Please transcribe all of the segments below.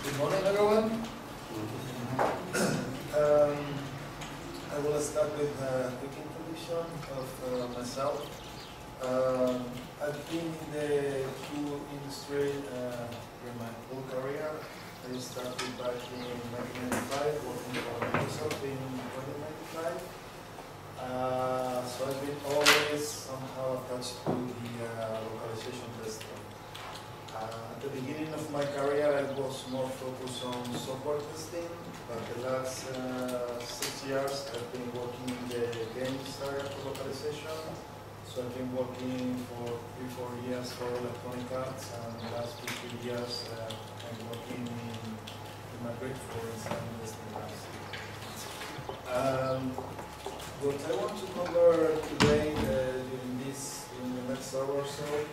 Good morning, everyone. I will start with a quick introduction of myself. I've been in the food industry in my whole career. I started back in 1995, working for Microsoft in 1995. So I've been always somehow attached to the localization testing. At the beginning of my career, I was more focused on software testing, but the last 6 years I've been working in the games area for localization. So I've been working for 3-4 years for Electronic Arts, and the last 2-3 years I'm working in Madrid for Enzyme testing labs. What I want to cover today during the next hour or so,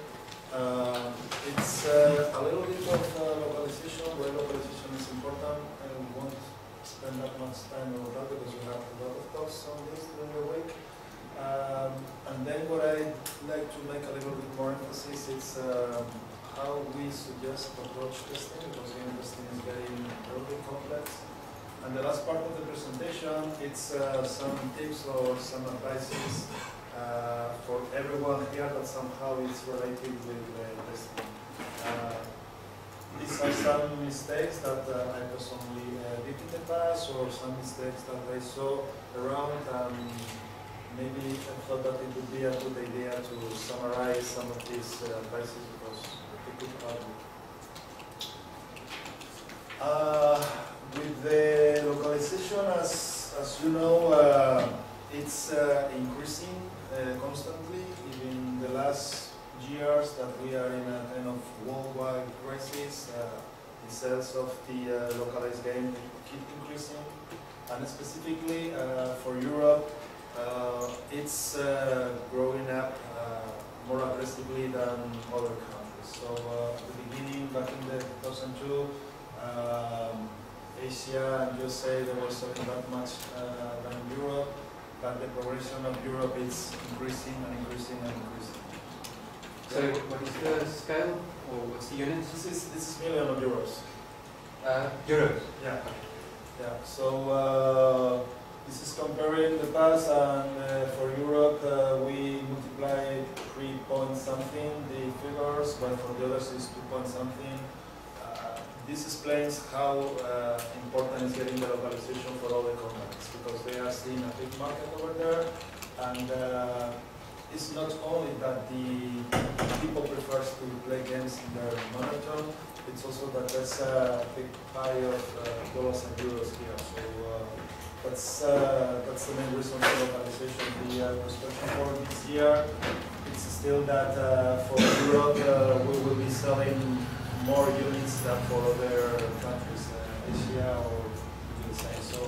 it's a little bit of localization, why localization is important. I won't spend that much time on that because we have a lot of talks on this during the week. And then what I'd like to make a little bit more emphasis is how we suggest approach testing, because game testing is very complex. And the last part of the presentation, it's some tips or some advices for everyone here that somehow is related with testing. These are some mistakes that I personally did in the past, or some mistakes that I saw around, and maybe I thought that it would be a good idea to summarize some of these advices because it could help you. With the localization, as you know, it's increasing constantly. Even the last years that we are in a kind of worldwide crisis, the sales of the localized game keep increasing, and specifically for Europe, it's growing up more aggressively than other countries. So at the beginning, back in the 2002, Asia and USA, they were selling that much than Europe, but the progression of Europe is increasing and increasing and increasing. So what is the scale, or what's the unit? This is million of euros. Euros? Yeah. Yeah. So this is comparing the past, and for Europe we multiply 3 point something the figures, but for the others is 2 point something. This explains how important is getting the localization for all the companies, because they are seeing a big market over there, and it's not only that the people prefer to play games in their monitor, it's also that there's a big pie of dollars and euros here. So that's the main reason for localization. The perspective for this year, it's still that for Europe we will be selling more units than for other countries, Asia or USA. So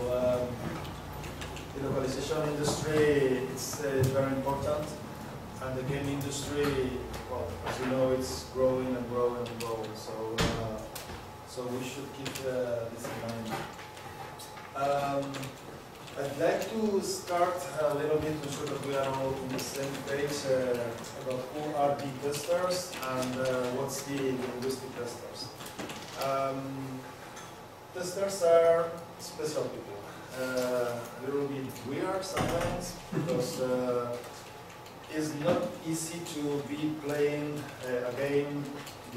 the localization industry is very important, and the game industry, well, as you know, it's growing and growing and growing. So we should keep this in mind. I'd like to start a little bit to show that we are all on the same page about who are the testers and what's the linguistic testers. Testers are special people. A little bit weird sometimes, because it's not easy to be playing a game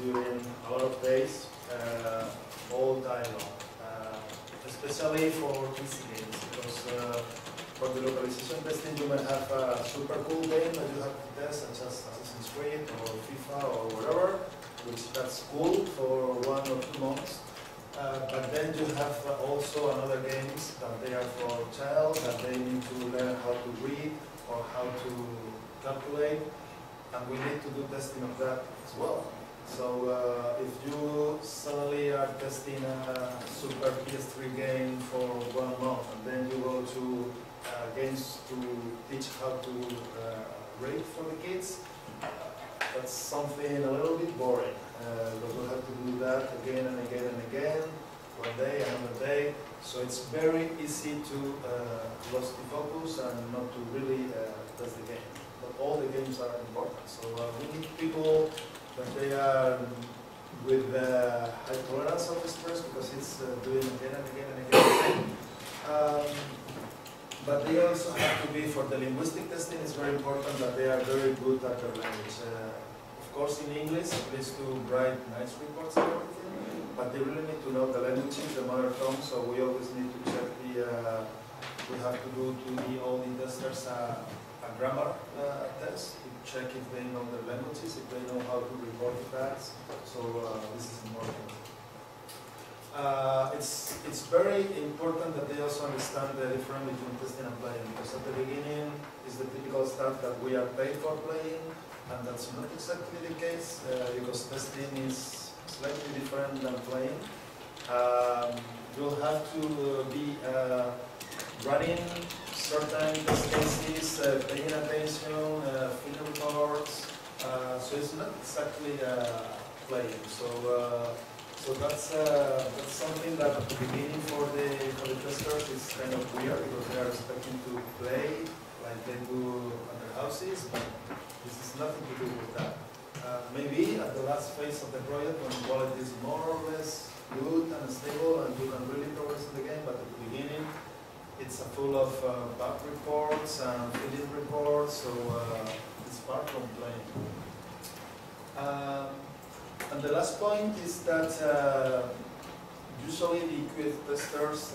during a lot of days, all day long. Especially for PC games, because for the localization testing you might have a super cool game that you have to test, such as Assassin's Creed or FIFA or whatever, which that's cool for 1 or 2 months. But then you have also another games that they are for child, that they need to learn how to read or how to calculate, and we need to do testing of that as well. So if you suddenly are testing a super PS3 game for 1 month, and then you go to games to teach how to read for the kids, that's something a little bit boring. But we'll have to do that again and again and again, one day, another day. So it's very easy to lose the focus and not to really test the game. But all the games are important. So we need people that they are with high tolerance of stress because it's doing again and again and again. But they also have to be, for the linguistic testing, it's very important that they are very good at their language. Of course, in English, at least to write nice reports and everything, but they really need to know the languages, the mother tongue, so we always need to check we have to do to all the testers a grammar test to check if they know their languages, if they know how to report facts, so this is important. It's very important that they also understand the difference between testing and playing, because at the beginning is the typical stuff that we are paid for playing, and that's not exactly the case, because testing is slightly different than playing. You'll have to be running certain test cases, paying attention, filling reports, so it's not exactly playing. So that's something that at the beginning for the testers is kind of weird, because they are expecting to play like they do at their houses, but this is nothing to do with that. Maybe at the last phase of the project, when quality is more or less good and stable and you can really progress in the game, but at the beginning it's full of bug reports and filling reports, so it's far from playing. And the last point is that usually the QA testers,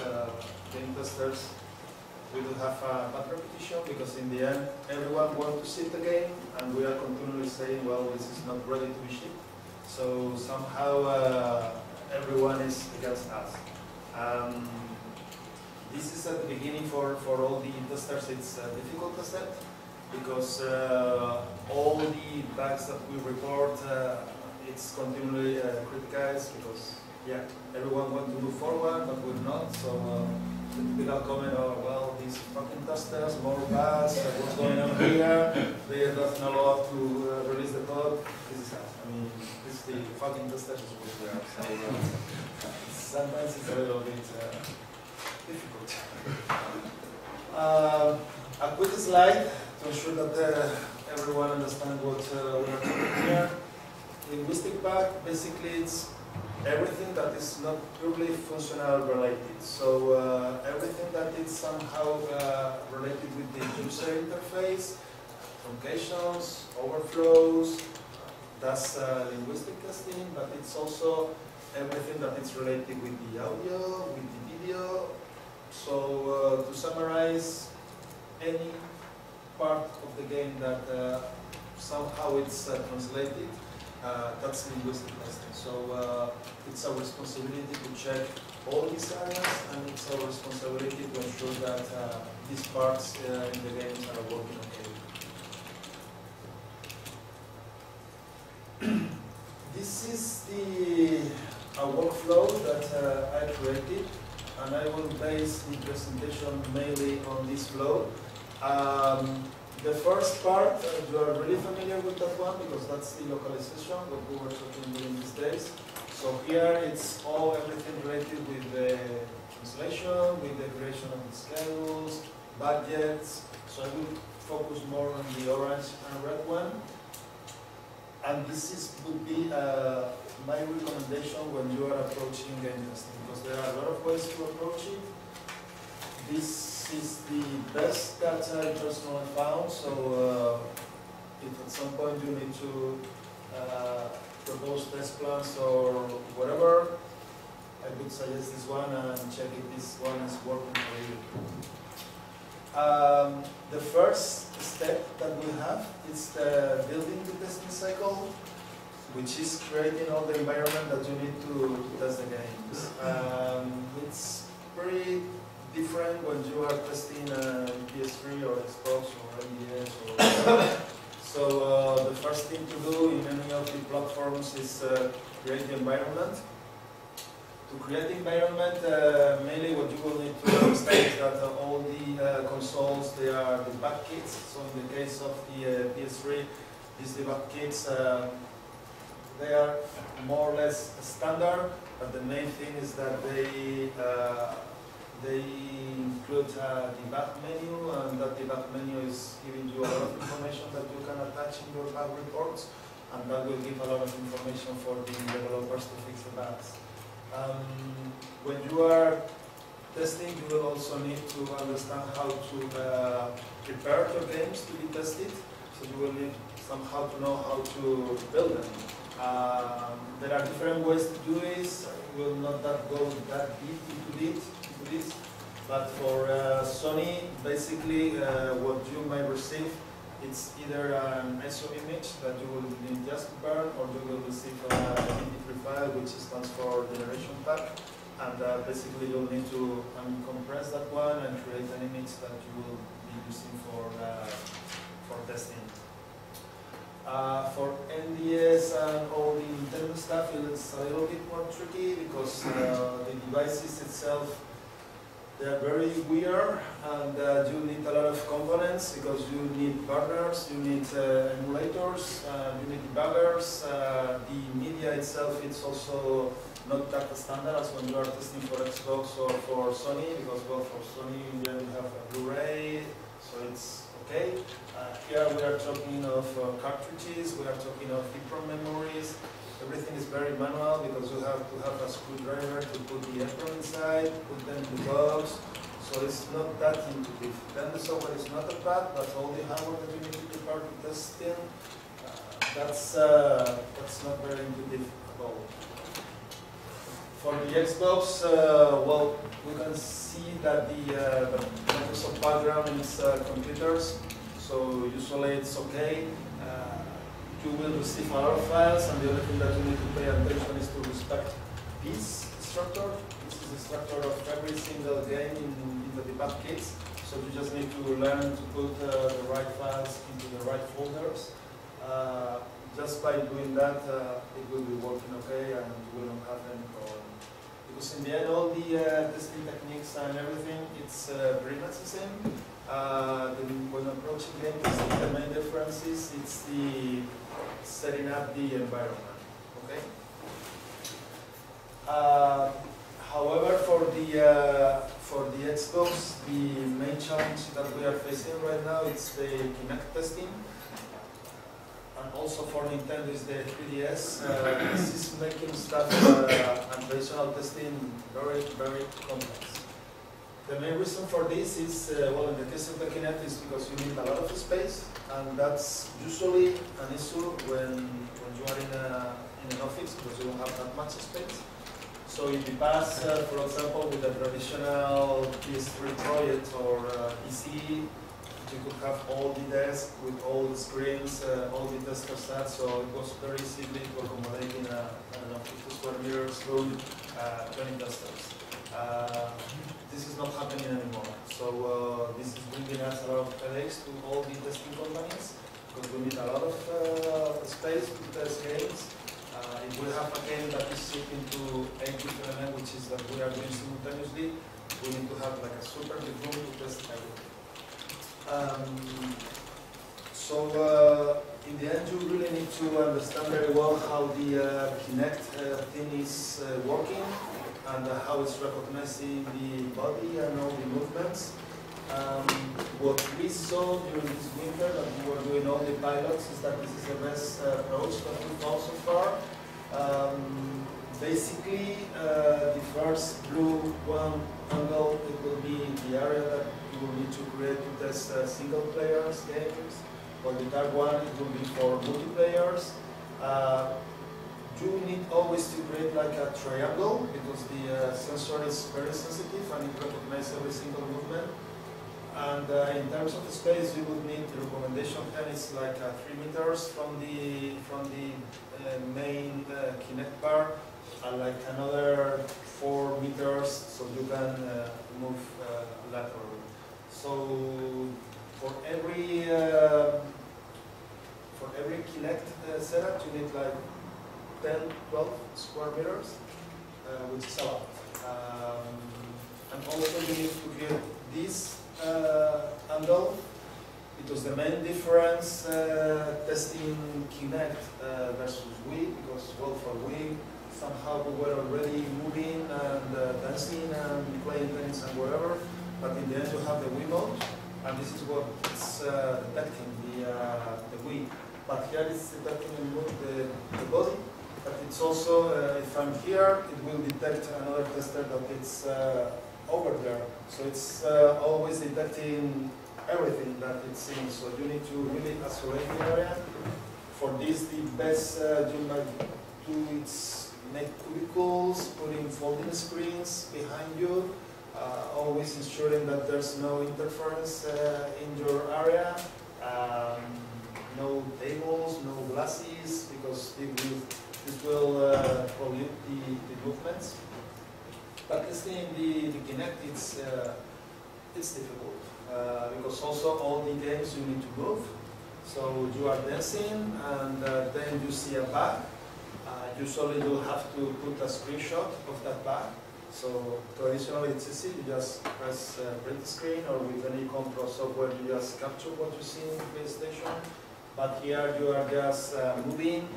game testers, we do have a bad repetition, because in the end everyone wants to ship the game and we are continually saying, well, this is not ready to be shipped. So somehow everyone is against us. This is at the beginning for all the testers, it's difficult to set, because all the bugs that we report, it's continually criticized, because yeah, everyone wants to move forward, but we're not. So the typical comment, oh, well, these fucking testers, more bugs, what's going on here? They are not allowed to release the code. This is us. I mean, this is the fucking testers is what we are. So sometimes it's a little bit difficult. A quick slide to ensure that everyone understands what we are talking here. Linguistic bug, basically it's everything that is not purely functional related. So everything that is somehow related with the user interface, truncations, overflows, that's linguistic testing, but it's also everything that is related with the audio, with the video. So to summarize, any part of the game that somehow it's translated, that's linguistic testing. So it's our responsibility to check all these areas, and it's our responsibility to ensure that these parts in the games are working okay. This is a workflow that I created, and I will base the presentation mainly on this flow. The first part, you are really familiar with that one, because that's the localization, what we were talking during these days. So here it's all everything related with the translation, with the creation of the schedules, budgets. So I will focus more on the orange and red one. And this would be my recommendation when you are approaching game testing, because there are a lot of ways to approach it. This is the best that I personally found, so if at some point you need to propose test plans or whatever, I would suggest this one and check if this one is working for you. The first step that we have is building the testing cycle, which is creating all the environment that you need to test the games. It's pretty different when you are testing PS3 or Xbox or NDS or so the first thing to do in any of the platforms is create the environment. To create the environment, mainly what you will need to understand is that all the consoles, they are debug kits. So in the case of the PS3, these debug kits, they are more or less standard, but the main thing is that they include a debug menu, and that debug menu is giving you a lot of information that you can attach in your bug reports. and that will give a lot of information for the developers to fix the bugs. When you are testing, you will also need to understand how to prepare your games to be tested. So you will need somehow to know how to build them. There are different ways to do this. We will not go that deep into this. But for Sony, basically what you might receive, it's either an ISO image that you will need just to burn, or you will receive a MP3 file, which stands for generation pack. And basically you'll need to compress that one and create an image that you will be using for testing. For NDS and all the Nintendo stuff, it's a little bit more tricky because the devices itself, they're very weird, and you need a lot of components because you need burners, you need emulators, you need debuggers. The media itself, it's also not that standard as when you are testing for Xbox or for Sony, because well, for Sony you have a Blu-ray, so it's okay. Here we are talking of cartridges, we are talking of EEPROM memories. Everything is very manual because you have to have a screwdriver to put the EEPROM inside, put them in the box, so it's not that intuitive. Then the software is not that bad, but all the hardware that you need to prepare to test in, that's not very intuitive at all. For the Xbox, well, we can see that the Microsoft background is computers, so usually it's okay. You will receive a lot of files, and the other thing that you need to pay attention is to respect this structure. This is the structure of every single game in the debug kits, so you just need to learn to put the right files into the right folders. Just by doing that, it will be working okay, and you will not have any problem. Because in the end, all the testing techniques and everything, it's pretty much the same. When approaching game testing, the main difference is it's the setting up the environment. Okay. However, for the Xbox, the main challenge that we are facing right now is the Kinect testing. And also for Nintendo is the 3DS. This is making stuff and traditional testing very, very complex. The main reason for this is, well, in the case of the Kinect, is because you need a lot of space, and that's usually an issue when you are in an office because you don't have that much space. So in the past, for example, with a traditional PS3 project or PC, you could have all the desks with all the screens, all the tester sets, so it was very easy to accommodate in a 50 square meters room 20 testers. This is not happening anymore, so this is bringing us a lot of headaches to all the testing companies because we need a lot of space to test games. If we have a game that is shipped into 8 different languages that we are doing simultaneously, we need to have like a super big room to test everything. In the end, you really need to understand very well how the Kinect thing is working and how it's recognizing the body and all the movements. What we saw during this winter that we were doing all the pilots is that this is the best approach that we found so far. Basically, the first blue one angle, it will be the area that you will need to create to test single players games. For the dark one, it will be for multiplayers. You need always to create like a triangle because the sensor is very sensitive and it recognizes every single movement. And in terms of the space, you would need the recommendation pen is like 3 meters from the main Kinect bar, and like another 4 meters so you can move laterally. So for every Kinect setup, you need like 10, 12 square meters, which is a lot. And also you need to create this handle, because the main difference testing Kinect versus Wii, because well, for Wii somehow we were already moving and dancing and playing tennis and wherever, but in the end you have the Wii mode, and this is what it's detecting, the Wii. but here it's detecting the body. But it's also, if I'm here, it will detect another tester that it's over there. So it's always detecting everything that it's seeing. So you need to really isolate the area. For this, the best you might do is make cubicles, putting folding screens behind you, always ensuring that there's no interference in your area. No tables, no glasses, because this will pollute the movements. But testing the Kinect, it's difficult because also all the games you need to move. So you are dancing and then you see a bag. Usually you'll have to put a screenshot of that bag. So traditionally it's easy, you just press print screen, or with any control software you just capture what you see in the PlayStation. But here you are just moving,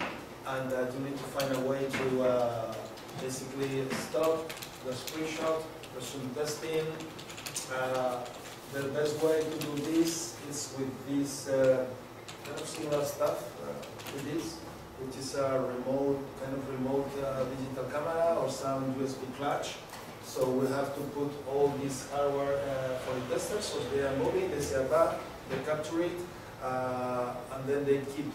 and you need to find a way to basically stop the screenshot, resume testing. The best way to do this is with this kind of similar stuff with this, which is a remote digital camera or some USB clutch. So we have to put all this hardware for the testers, so they are moving, they see a bug, they capture it, and then they keep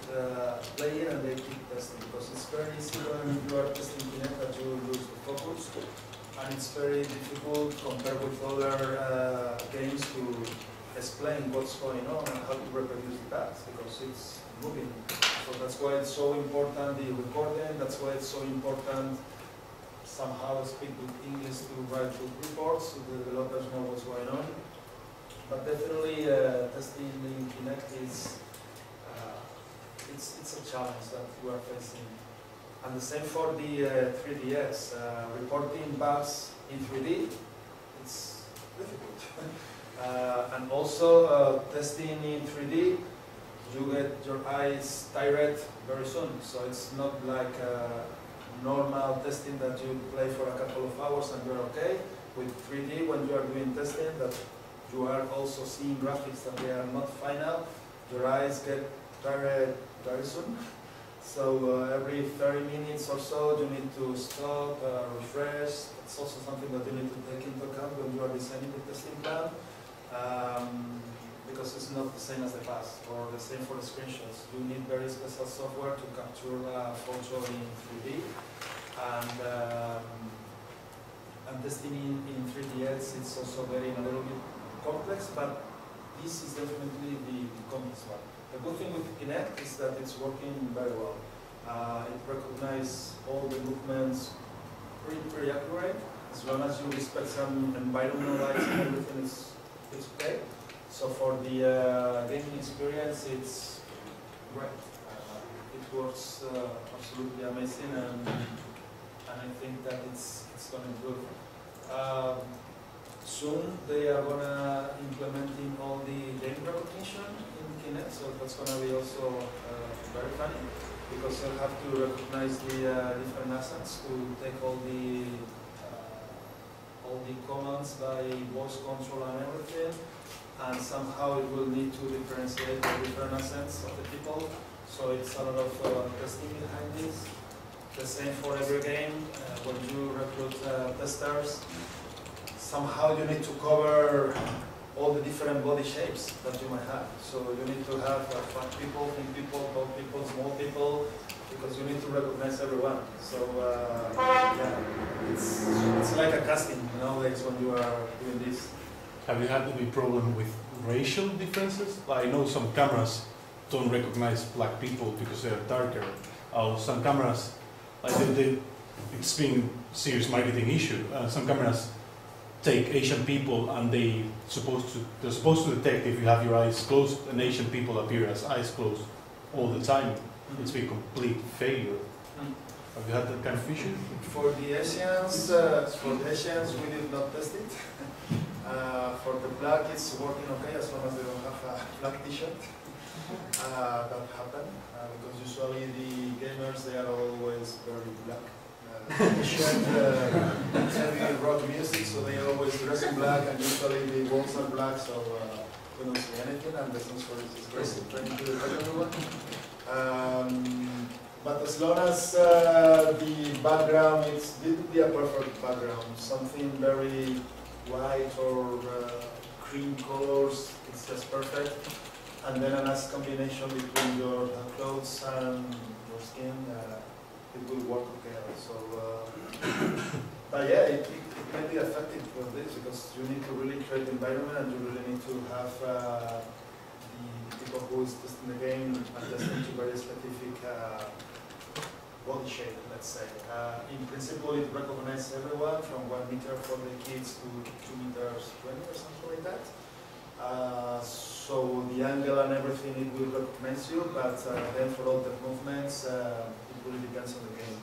playing and they keep testing, because it's very easy when you are testing Kinect that you lose the focus, and it's very difficult compared with other games to explain what's going on and how to reproduce the bugs, because it's moving. So that's why it's so important, the recording, that's why it's so important somehow speak with English to write good reports so the developers know what's going on. But definitely testing in Kinect is it's a challenge that we are facing. And the same for the 3DS. Reporting bugs in 3D, it's difficult. And also testing in 3D, you get your eyes tired very soon. So it's not like normal testing that you play for a couple of hours and you're okay. With 3D, when you are doing testing, that you are also seeing graphics that they are not final, your eyes get tired very soon. So every 30 minutes or so you need to stop, refresh. It's also something that you need to take into account when you are designing the testing plan, because it's not the same as the past, or the same for the screenshots. You need very special software to capture a photo in 3D. And testing in 3DS, it's also a little bit complex, but this is definitely the complex one. The good thing with Kinect is that it's working very well. It recognizes all the movements pretty accurate, as long as you respect some environmental lights and everything is okay. So for the gaming experience, it's great. It works absolutely amazing, and I think that it's going to improve. Soon they are going to implementing all the game recognition in Kinect, so that's going to be also very funny, because you'll have to recognize the different assets to take all the commands by voice control and everything, and somehow it will need to differentiate the different assets of the people. So it's a lot of testing behind this. The same for every game. When you recruit testers, somehow you need to cover all the different body shapes that you might have. So you need to have fat people, thin people, tall people, small people, because you need to recognize everyone. So yeah, it's like a casting nowadays when you are doing this. Have you had any problem with racial differences? I know some cameras don't recognize black people because they are darker. Some cameras, like it's been a serious marketing issue. Some cameras take Asian people and they're supposed to detect if you have your eyes closed, and Asian people appear as eyes closed all the time. It's been a complete failure. Have you had that kind of issue? For the Asians, we did not test it. For the black, it's working okay as long as they don't have a black T-shirt. That happened because usually the gamers, they are always very black. T-shirt, heavy rock music, so they always dress in black, and usually the walls are black. So couldn't see anything, and the sensor is crazy trying to detect everyone. But as long as the background didn't be a perfect background, something very white or cream colors, it's just perfect. And then a nice combination between your clothes and your skin, it will work together. So, but yeah, it can be effective for this because you need to really create the environment and you really need to have the people who is testing the game adjusting to very specific body shape, let's say. In principle, it recognizes everyone from 1 meter for the kids to 2 meters 20 or something like that. So the angle and everything, it will recognize you, but then for all the movements, it really depends on the game.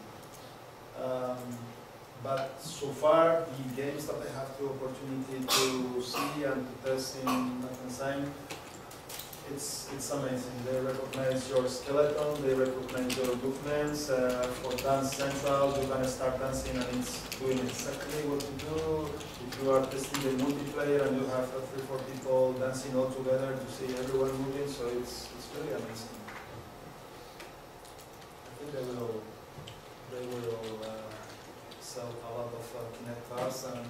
But so far, the games that I have the opportunity to see and to test in Enzyme, it's amazing. They recognize your skeleton, they recognize your movements. For Dance Central, you can start dancing and it's doing exactly what you do. If you are testing the multiplayer and you have 3-4 people dancing all together to see everyone moving, so it's really amazing. I think they will sell a lot of Kinect cars, and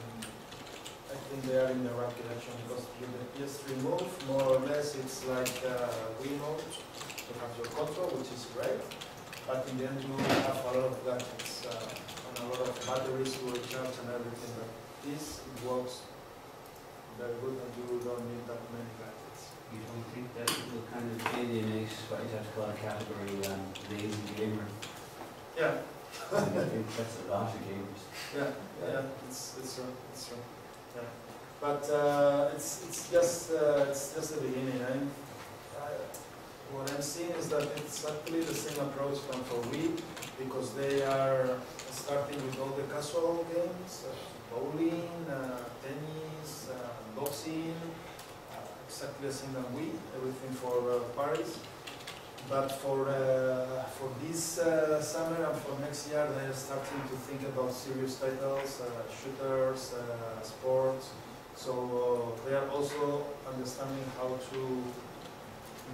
I think they are in the right direction because with the PS3 move, more or less, it's like Wii mode. You have your control, which is great, but in the end, you have a lot of gadgets and a lot of batteries to recharge and everything. But this it works very good, and you don't need that many gadgets. You don't think that will kind of alienate what you have to call a category lazy gamer? Yeah. I think that's a lot of gamers. Yeah, it's true. Yeah. But it's just the beginning. What I'm seeing is that it's actually the same approach from for Wii, because they are starting with all the casual games, bowling, tennis, boxing, exactly the same as Wii, everything for parties. But for this summer and for next year, they are starting to think about serious titles, shooters, sports. So they are also understanding how to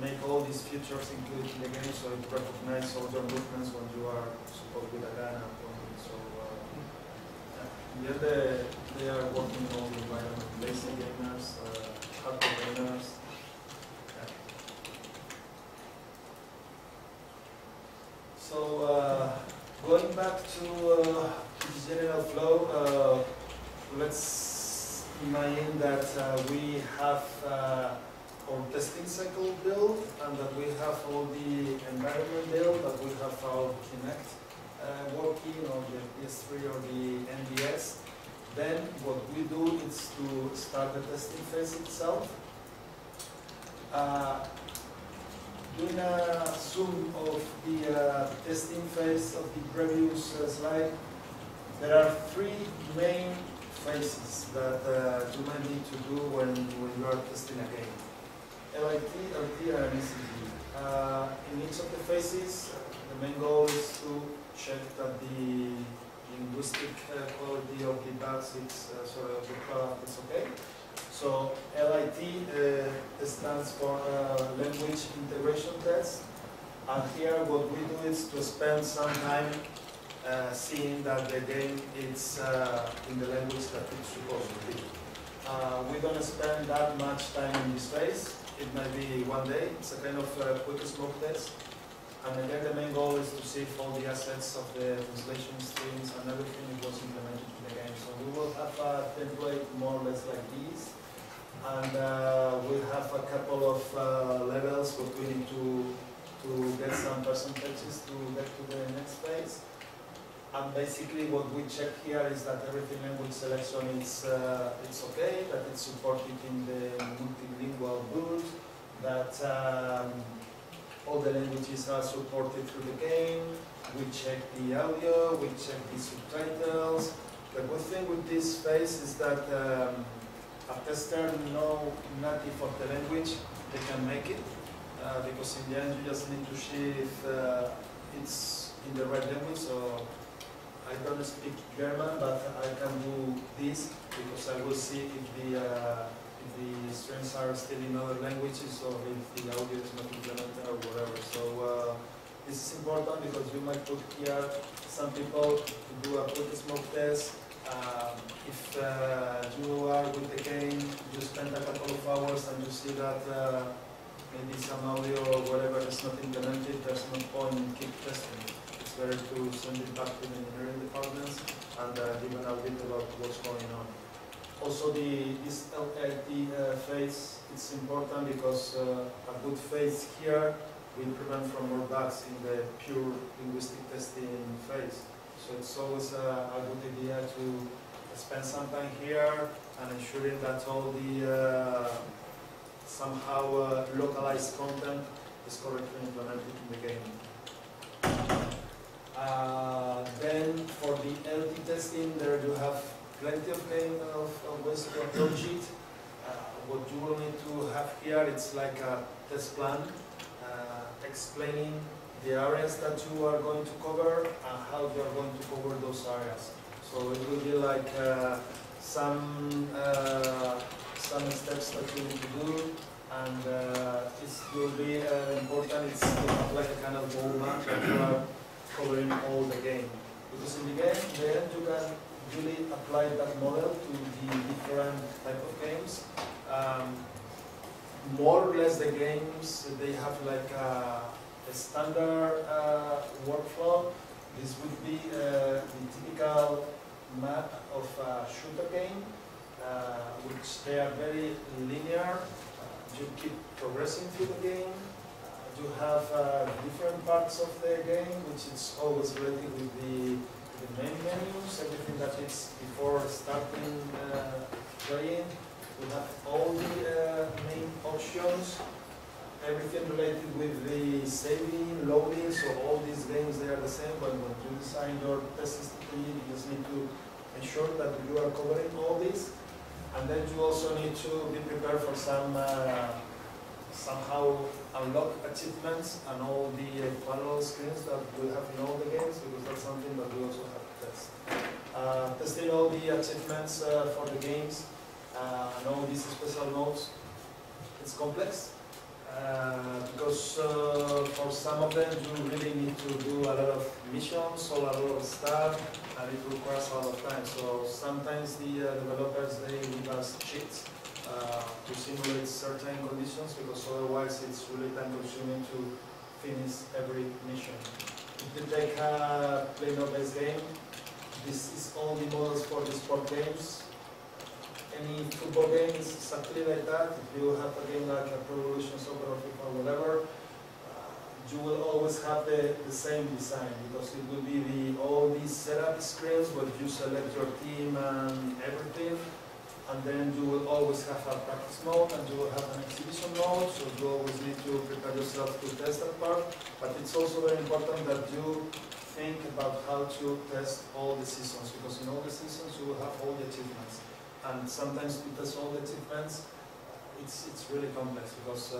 make all these features included in the game, so it recognizes all your movements when you are supposed with a gun and pointing. So in the end, they are working on the environment, lazy gamers, hardcore gamers. So going back to the general flow, let's imagine that we have our testing cycle built and that we have all the environment built, that we have our Kinect working on the PS3 or the NDS. Then what we do is to start the testing phase itself. Doing a zoom of the testing phase of the previous slide, there are 3 main phases that you might need to do when you are testing a game. LIT, LT, and ECG. In each of the phases, the main goal is to check that the linguistic quality of the bugs, the product is okay. So LIT stands for Language Integration Test, and here what we do is to spend some time seeing that the game is in the language that it's supposed to be. We don't spend that much time in this phase. It might be 1 day. It's a kind of quick smoke test. And again, the main goal is to see if all the assets of the translation strings and everything was implemented in the game. So we will have a template more or less like this. And we have a couple of levels what we need to get some percentages to get to the next phase. And basically what we check here is that everything language selection is it's okay, that it's supported in the multilingual build, that all the languages are supported through the game. We check the audio, we check the subtitles. The good thing with this phase is that a tester know native of the language, they can make it, because in the end you just need to see if it's in the right language. So I don't speak German, but I can do this because I will see if if the strings are still in other languages or if the audio is not implemented or whatever. So this is important because you might put here some people to do a quick smoke test. If you are with the game, you spend a couple of hours and you see that maybe some audio or whatever is not implemented, there's no point in keep testing. It's better to send it back to the engineering departments and give an audit about what's going on. Also, this LRC phase is important because a good phase here will prevent from more bugs in the pure linguistic testing phase. So it's always a good idea to spend some time here and ensuring that all the somehow localized content is correctly implemented in the game. Then for the LT testing, there you have plenty of ways to approach it. What you will need to have here, it's like a test plan explaining the areas that you are going to cover and how you are going to cover those areas. So it will be like some steps that you need to do, and it will be important. It's to have like a kind of roadmap that you are covering all the game. Because in the game, then you can really apply that model to the different type of games. More or less the games, they have like a standard workflow. This would be the typical map of a shooter game, which they are very linear. You keep progressing through the game. You have different parts of the game, which is always related with the main menus, everything that is before starting playing. We have all the main options, everything related with the saving, loading, so all these games, they are the same, but when you design your test strategy, you just need to ensure that you are covering all this. And then you also need to be prepared for some somehow unlock achievements and all the parallel screens that we have in all the games, because that's something that we also have to test. Testing all the achievements for the games and all these special modes, it's complex because for some of them you really need to do a lot of missions or a lot of stuff, and it requires a lot of time. So sometimes the developers, they give us cheats to simulate certain conditions, because otherwise it's really time consuming to finish every mission. If you take a player-based game, this is all the models for the sport games. Any football game is exactly like that. If you have a game like a Pro Evolution Soccer or FIFA or whatever, you will always have the same design, because it will be all these setup screens where you select your team and everything, and then you will always have a practice mode and you will have an exhibition mode, so you always need to prepare yourself to test that part. But it's also very important that you think about how to test all the seasons, because in all the seasons you will have all the achievements. And sometimes to test all the achievements, it's really complex, because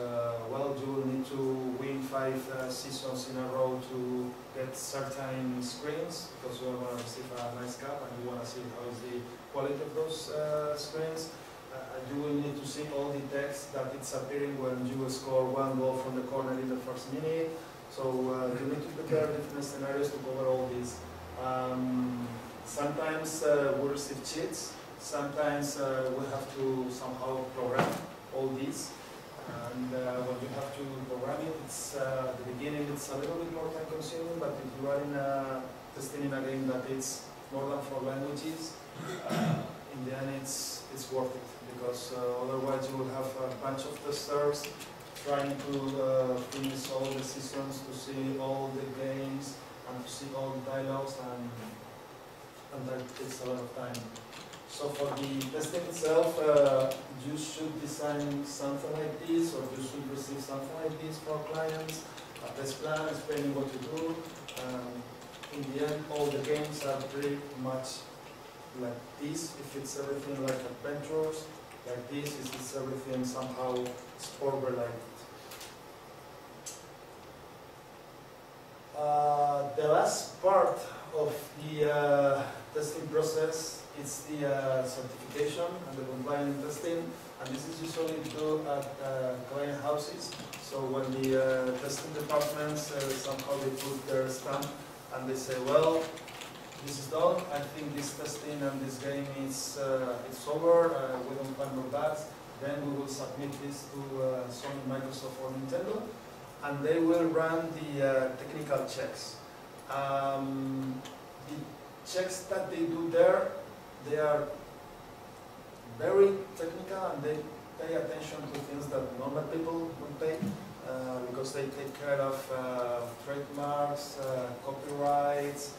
well, you will need to win 5 seasons in a row to get certain screens, because you want to receive a nice cap and you want to see how is the quality of those screens. You will need to see all the text that it's appearing when you will score 1 goal from the corner in the first minute. So you need to prepare different scenarios to cover all these. Sometimes we receive cheats. Sometimes we have to somehow program all these, and when you have to program it, it's at the beginning it's a little bit more time consuming, but if you are in testing in a game that it's more than 4 languages, in the end it's worth it, because otherwise you will have a bunch of testers trying to finish all the seasons, to see all the games, and to see all the dialogues, and that takes a lot of time. So for the testing itself, you should design something like this, or you should receive something like this for clients, a test plan explaining what to do. In the end, all the games are pretty much like this. If it's everything like adventures, like this, if it's everything somehow sport related. The last part of the testing process, it's the certification and the compliance testing, and this is usually done at client houses. So when the testing departments somehow they put their stamp and they say, well, this is done, I think this testing and this game is it's over, we don't find more bugs, then we will submit this to Sony, Microsoft or Nintendo, and they will run the technical checks. The checks that they do there, they are very technical and they pay attention to things that normal people don't pay, because they take care of trademarks, copyrights,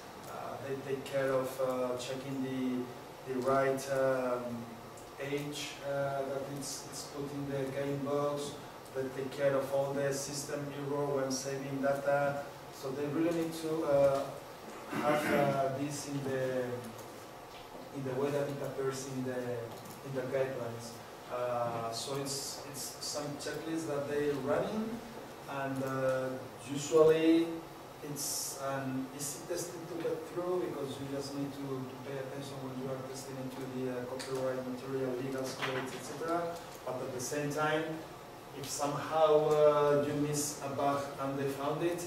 they take care of checking the right age that it's put in the game box, they take care of all the system error when saving data, so they really need to have this in the way that it appears in the guidelines. So it's some checklist that they're running, and usually it's an easy testing to get through because you just need to pay attention when you are testing into the copyright material, legal scope, etc. But at the same time, if somehow you miss a bug and they found it,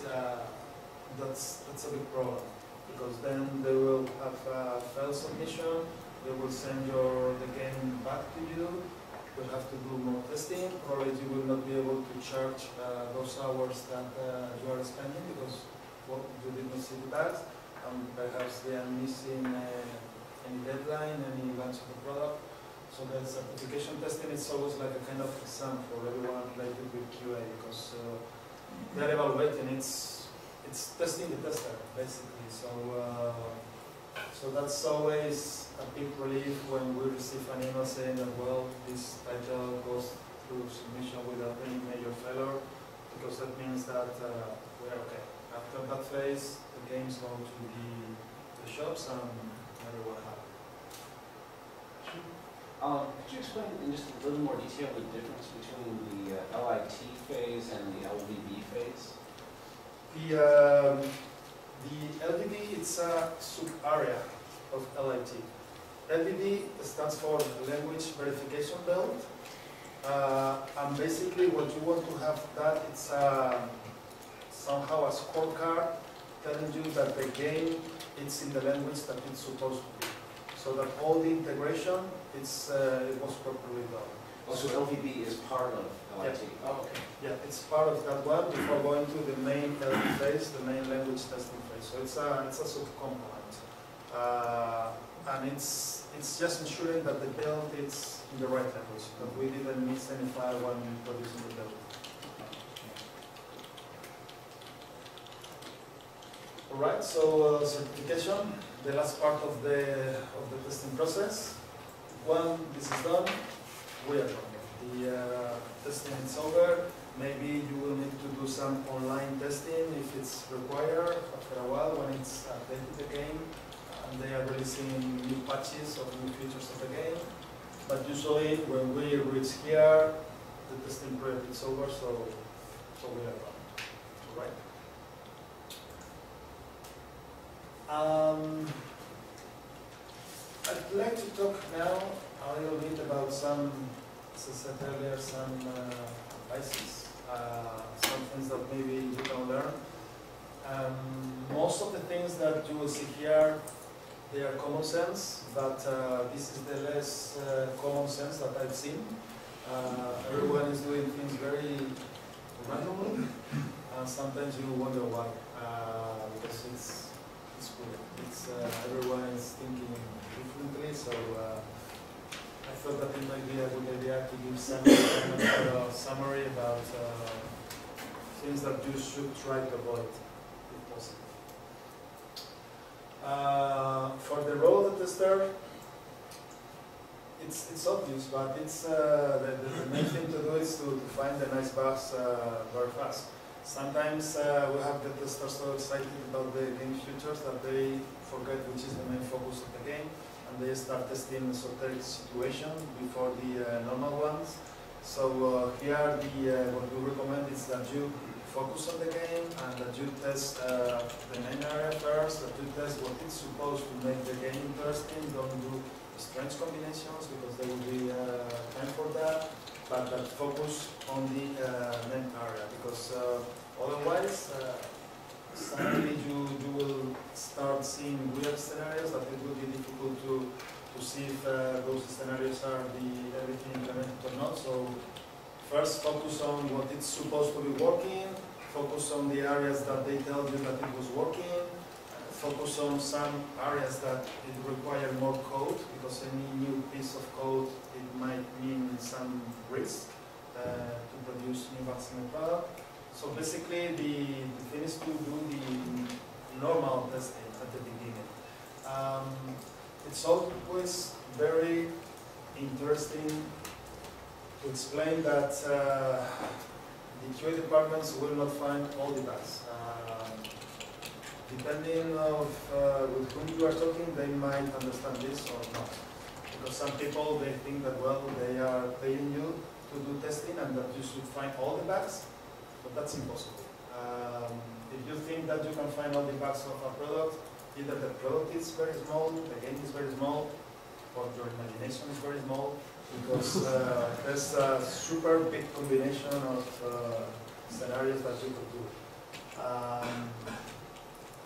that's a big problem. Because then they will have a failed submission, they will send the game back to you, you'll have to do more testing, probably you will not be able to charge those hours that you are spending because you did not see the bugs, and perhaps they are missing any deadline, any launch of the product. So the certification testing is always like a kind of exam for everyone related with QA because they're evaluating, it's testing the tester, basically. So that's always a big relief when we receive an email saying that, well, this title goes through submission without any major failure, because that means that we're okay. After that phase, the games go to the shops and everyone happy. Could you explain in just a little more detail the difference between the LIT phase and the LVB phase? The LVB, it's a sub-area of LIT. LVB stands for Language Verification Build. And basically what you want to have that, it's somehow a scorecard telling you that the game is in the language that it's supposed to be. So that all the integration, it was properly done. Oh, so LVB is part of LIT? Yeah. Oh, okay. Yeah, it's part of that one before going to the main LV phase, the main language testing phase. So it's a sub-component. And it's just ensuring that the build is in the right language, that we didn't miss any file when producing the build. Alright, so certification, the last part of the testing process. When this is done, we are done. The testing is over. Maybe you will need to do some online testing if it's required after a while when it's updated the game and they are releasing new patches of new features of the game. But usually when we reach here, the testing period is over, so we are done. Alright. I'd like to talk now a little bit about some, as I said earlier, some advices, some things that maybe you can learn. Most of the things that you will see here, they are common sense, but this is the less common sense that I've seen. Everyone is doing things very randomly, and sometimes you wonder why, because it's weird. Everyone is thinking differently, so I thought that it might be a good idea to give some kind of summary about things that you should try to avoid, if possible. For the role of the tester, it's obvious, but it's the main thing to do is to find the nice bugs very fast. Sometimes we have the testers so excited about the game features that they forget which is the main focus of the game, and they start testing esoteric situation before the normal ones. So here what we recommend is that you focus on the game and that you test the main area first, that you test what it's supposed to make the game interesting. Don't do strange combinations because there will be time for that, but that focus on the main area because otherwise suddenly you will start seeing weird scenarios that it will be difficult to see if those scenarios are everything implemented or not. So first focus on what it's supposed to be working, focus on the areas that they tell you that it was working, focus on some areas that it require more code, because any new piece of code, it might mean some risk to produce new bugs in the product. So basically the thing is to do the normal testing at the beginning. It's always very interesting to explain that the QA departments will not find all the bugs. Depending on with whom you are talking, they might understand this or not. Because some people, they think that, well, they are paying you to do testing and that you should find all the bugs, but that's impossible. If you think that you can find all the bugs of a product, either the product is very small, the game is very small, or your imagination is very small, because there's a super big combination of scenarios that you could do.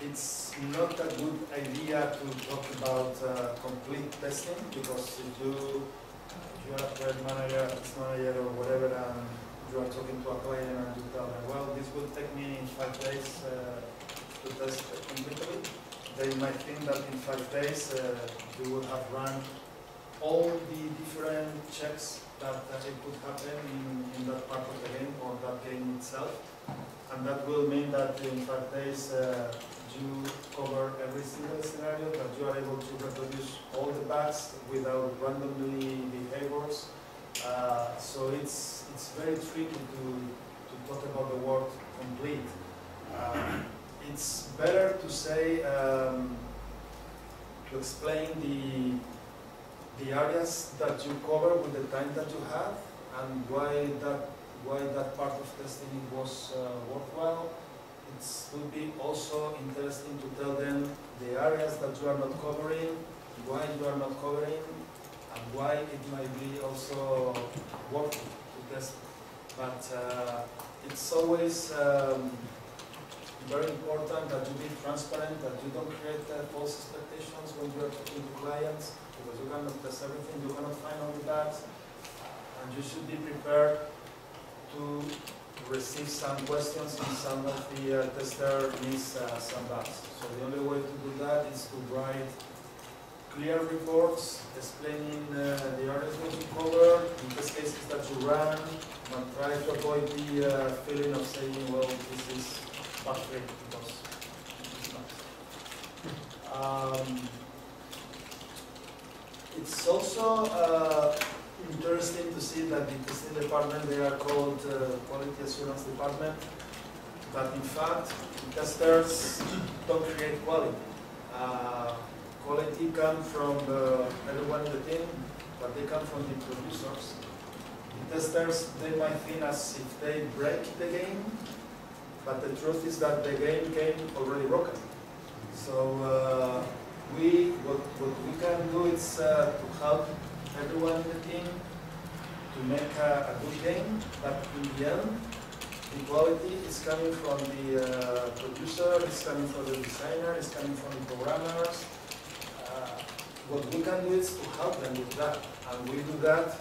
It's not a good idea to talk about complete testing, because if you are a project manager, test manager, or whatever, and you are talking to a client and you tell them, well, this will take me 5 days to test completely, they might think that in 5 days you will have run all the different checks that it could happen in that part of the game or that game itself. And that will mean that in 5 days you cover every single scenario, that you are able to reproduce all the bugs without randomly behaviors. So it's very tricky to talk about the word complete. It's better to say, to explain the areas that you cover with the time that you have and why that part of testing was worthwhile. It would be also interesting to tell them the areas that you are not covering, why you are not covering, and why it might be also worth to test. But it's always very important that you be transparent, that you don't create false expectations when you are talking to clients, because you cannot test everything, you cannot find all the bugs, and you should be prepared to receive some questions if some of the tester miss some bugs. So the only way to do that is to write clear reports explaining the areas that you cover, in test cases that you run, and try to avoid the feeling of saying, well, this is bug free, because it's not. It's also interesting to see that the testing department, they are called quality assurance department, but in fact, testers don't create quality. Quality comes from everyone in the team, but they come from the producers. The testers, they might think as if they break the game, but the truth is that the game came already broken. So what we can do is to help everyone in the team to make a good game, but in the end, the quality is coming from the producer, it's coming from the designer, it's coming from the programmers. What we can do is to help them with that, and we do that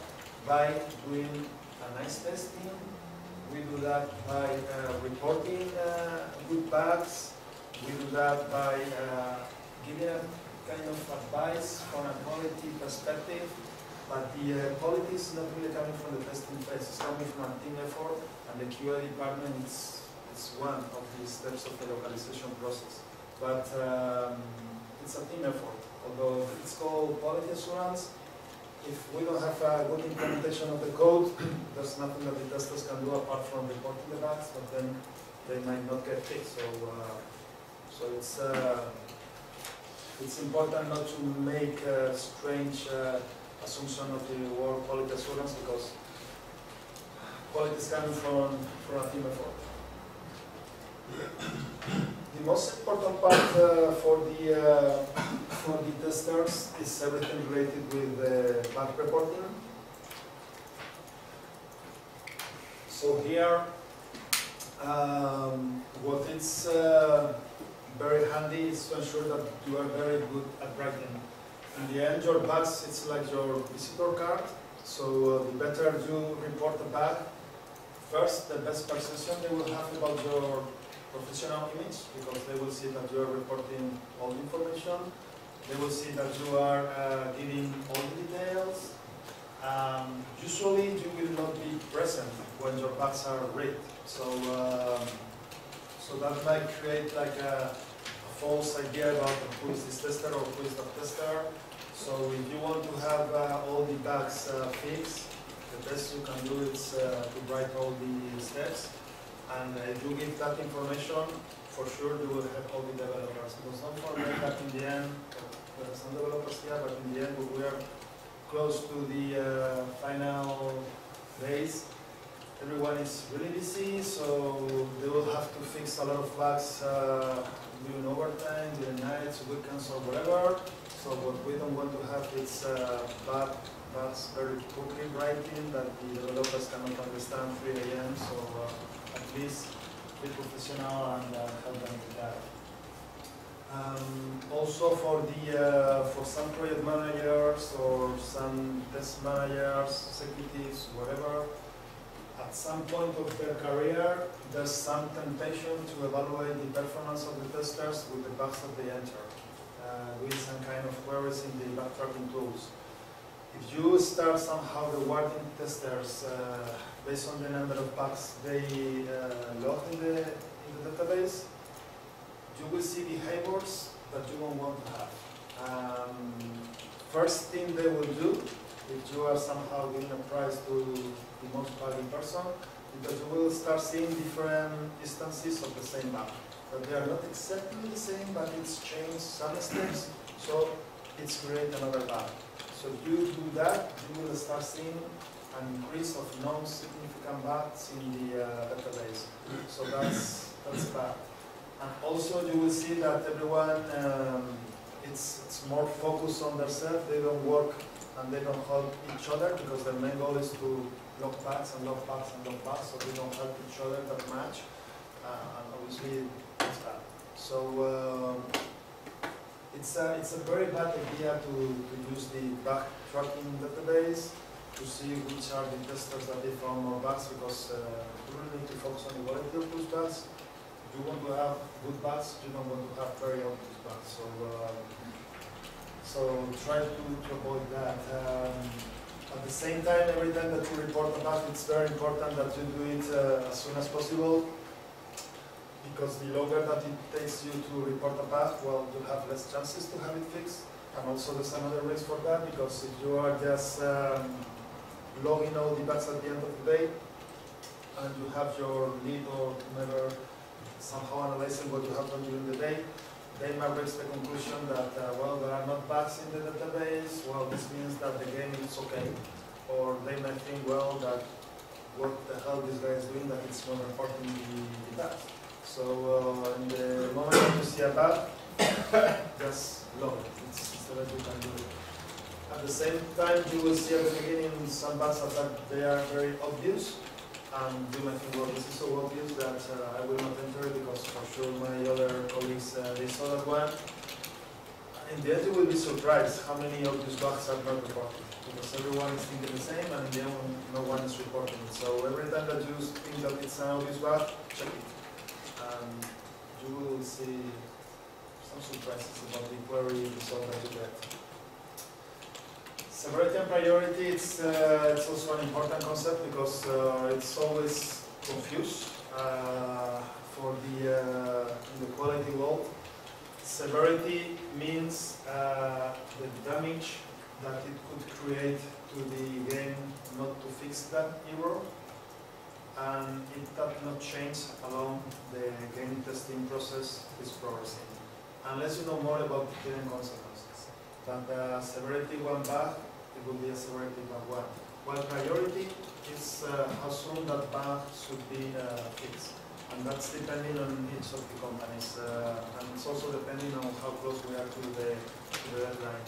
by doing a nice testing, we do that by reporting good bugs, we do that by giving a kind of advice from a quality perspective, but the quality is not really coming from the testing phase, it's coming from a team effort, and the QA department is one of the steps of the localization process. But it's a team effort. Although it's called quality assurance, if we don't have a good implementation of the code, there's nothing that the testers can do apart from reporting the bugs, but then they might not get fixed. So it's important not to make a strange assumption of the word quality assurance, because quality is coming from a team effort. The most important part for the testers is everything related with bug reporting. So here, what is very handy is to ensure that you are very good at writing. In the end, your bugs, it's like your visitor card. So the better you report a bug, first, the best perception they will have about your professional image, because they will see that you are reporting all the information. They will see that you are giving all the details. Usually, you will not be present when your bugs are read. So, so that might create like a false idea about who is this tester or who is that tester. So if you want to have all the bugs fixed, the best you can do is to write all the steps. And if you give that information, for sure you will have all the developers. Because don't forget that in the end, there are some developers here, but in the end we are close to the final days. Everyone is really busy, so they will have to fix a lot of bugs during overtime, during nights, weekends, or whatever. So what we don't want to have is bugs very quickly writing that the developers cannot understand 3 a.m. So at least be professional and help them with that. Also for some project managers or some test managers, executives, whatever, at some point of their career, there's some temptation to evaluate the performance of the testers with the bugs that they enter, with some kind of queries in the bug tracking tools. If you start somehow rewarding testers based on the number of bugs they log in the database, you will see behaviors that you don't want to have. First thing they will do, if you are somehow giving a prize to the most bugging person, because you will start seeing different instances of the same bug. But they are not exactly the same, but it's changed some steps, so it's create another bug. So if you do that, you will start seeing an increase of non-significant bugs in the database. So that's bad. And also you will see that everyone, it's more focused on themselves. They don't work and they don't help each other, because their main goal is to log bugs and log bugs and log bugs, so they don't help each other that much. And obviously it's bad. So it's a very bad idea to use the bug tracking database to see which are the testers that they found more bugs, because you really need to focus on the quality of those bugs. If you want to have good bugs, you don't want to have very obvious bugs. So try to avoid that. At the same time, every time that you report a bug, it's very important that you do it as soon as possible, because the longer that it takes you to report a bug, well, you'll have less chances to have it fixed. And also there's another risk for that, because if you are just logging all the bugs at the end of the day, and you have your lead or whomever somehow analyzing what you have done during the day, they might reach the conclusion that, well, there are not bugs in the database, well, this means that the game is okay. Or they might think, well, that what the hell this guy is doing, that it's not reporting the bugs. So in the moment that you see a bug, just log it. It's the best you can do it. At the same time, you will see at the beginning some bugs that they are very obvious. And you might think, well, this is so obvious that I will not enter it, because for sure my other colleagues, they saw that one. In the end, you will be surprised how many obvious bugs are not reported, because everyone is thinking the same, and in the end, no one is reporting it. So every time that you think that it's an obvious bug, check it. And you will see some surprises about the query result that you get. Severity and priority, it's also an important concept, because it's always confused for in the quality world. Severity means the damage that it could create to the game not to fix that error, and it does not change along the game testing process is progressing, unless you know more about the hidden consequences. But severity one bug, it will be a severity bug one. While priority is how soon that bug should be fixed. And that's depending on each of the companies, and it's also depending on how close we are to the deadline.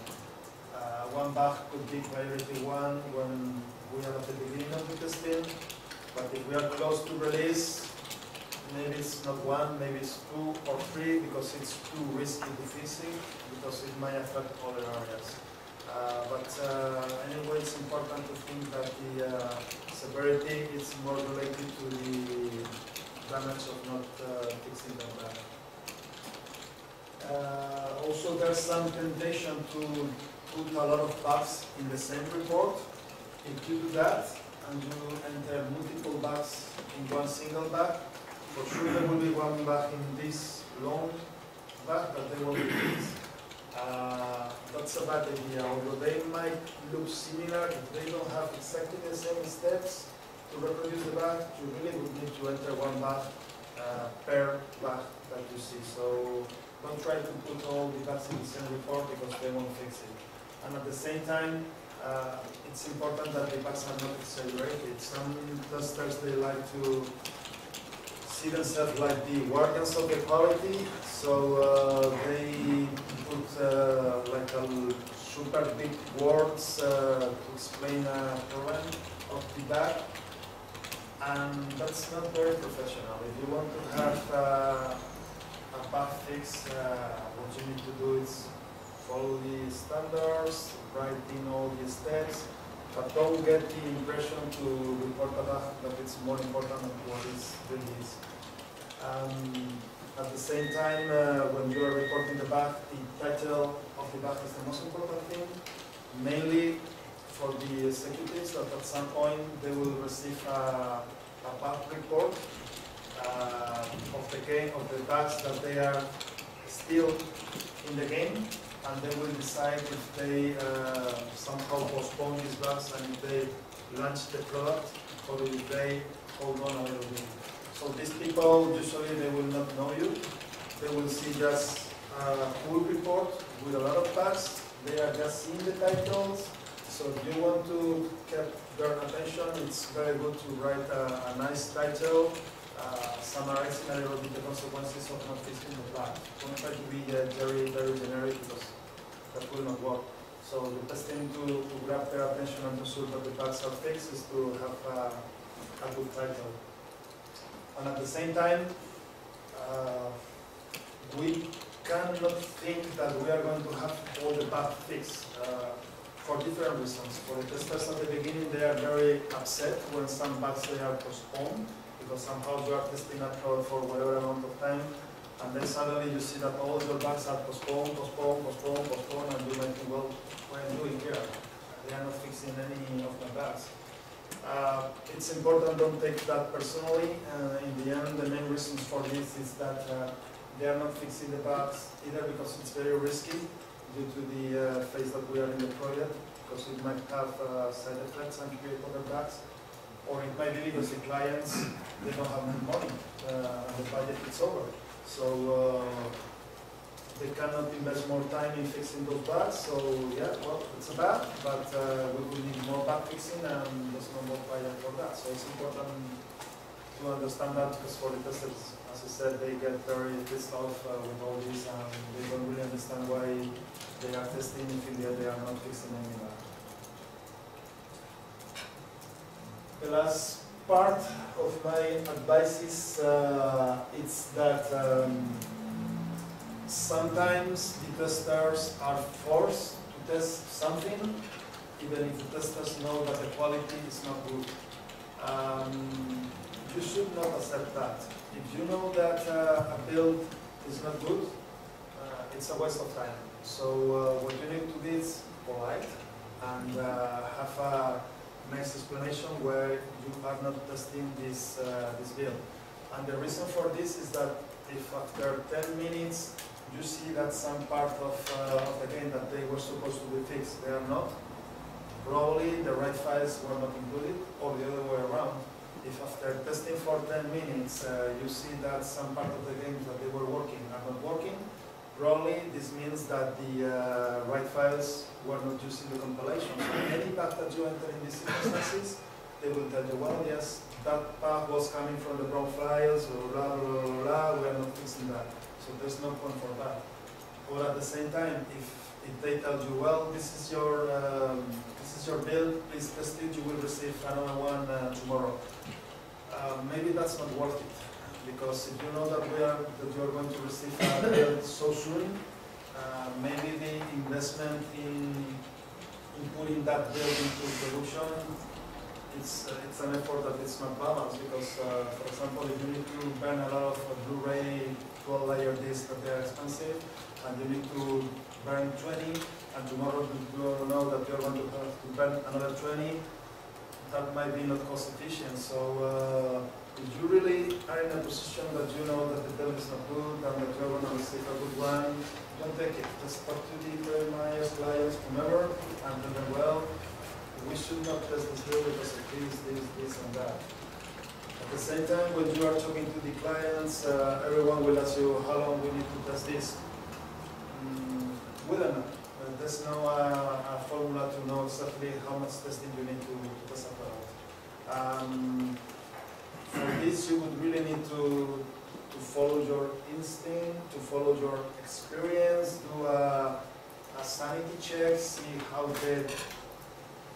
One bug could be priority 1 when we are at the beginning of the testing, but if we are close to release, maybe it's not 1, maybe it's 2 or 3, because it's too risky to fix it, because it might affect other areas. Anyway, it's important to think that the severity is more related to the damage of not fixing them back. Also, there's some temptation to put a lot of bugs in the same report. If you do that and you enter multiple bugs in one single bug, for sure there will be one bug in this long bug that they will be fixed. That's a bad idea, although they might look similar. If they don't have exactly the same steps to reproduce the bug, you really would need to enter one bug per bug that you see. So don't try to put all the bugs in the same report, because they won't fix it. And at the same time, it's important that the bugs are not exaggerated. Some testers, they like to see themselves like the guardians of the quality, so they put like a super big words to explain a problem of the bug, and that's not very professional. If you want to have a bug fix, what you need to do is follow the standards, write in all the steps, but don't get the impression to report a bug that it's more important than what is really is. At the same time, when you are reporting the bug, the title of the bug is the most important thing, mainly for the executives, that at some point they will receive a bug report of the game, of the bugs that they are still in the game, and they will decide if they somehow postpone these bugs and if they launch the product, or if they hold on a little bit. So these people, usually they will not know you. They will see just a full report with a lot of bugs. They are just seeing the titles. So if you want to get their attention, it's very good to write a nice title, summarizing a little bit the consequences of not fixing the bug. Don't try to be very, very generic, because that will not work. So the best thing to grab their attention and to ensure that the bugs are fixed is to have a good title. And at the same time, we cannot think that we are going to have all the bugs fixed for different reasons. For the testers at the beginning, they are very upset when some bugs they are postponed, because somehow you are testing a product for whatever amount of time, and then suddenly you see that all your bugs are postponed, and you might think, well, what am I doing here? They are not fixing any of my bugs. It's important, don't take that personally. In the end, the main reasons for this is that they are not fixing the bugs, either because it's very risky due to the phase that we are in the project, because it might have side effects and create other bugs, or it might be because the clients, they don't have money and the budget is over. So they cannot invest more time in fixing those bugs. So yeah, well, it's a bug, but we will need more bug fixing, and there's no more budget for that. So it's important to understand that, because for the testers, as I said, they get very pissed off with all this, and they don't really understand why they are testing if in the end they are not fixing any bug. The last part of my advice is it's that sometimes the testers are forced to test something, even if the testers know that the quality is not good. You should not accept that. If you know that a build is not good, it's a waste of time. So what you need to be is polite and have a nice explanation where you are not testing this build. And the reason for this is that if after 10 minutes you see that some part of the game that they were supposed to be fixed, they are not, probably the right files were not included, or the other way around. If after testing for 10 minutes you see that some part of the games that they were working are not working, probably this means that the right files were not using the compilation. So any bug that you enter in these circumstances, they will tell you, well, yes, that path was coming from the wrong files, or blah, blah, blah, blah, we are not fixing that. So there's no point for that. Or at the same time, if they tell you, well, this is your build, please test it, you will receive another one tomorrow. Maybe that's not worth it, because if you know that you are going to receive a build so soon, maybe the investment in putting that build into production, it's an effort that is not balanced, because for example, if you need to burn a lot of Blu-ray 12-layer discs that they are expensive, and you need to burn 20, and tomorrow you know that you're going to have to burn another 20, that might be not cost efficient. So if you really are in a position that you know that the build is not good and that you're going to receive a good one, don't take it. Just talk to the buyers, clients, whomever, and tell them, well, we should not test this build because of this, and that. At the same time, when you are talking to the clients, everyone will ask you how long we need to test this. We don't know. There's no formula to know exactly how much testing you need to test a product. For this, you would really need to follow your instinct, to follow your experience, do a sanity check, see how the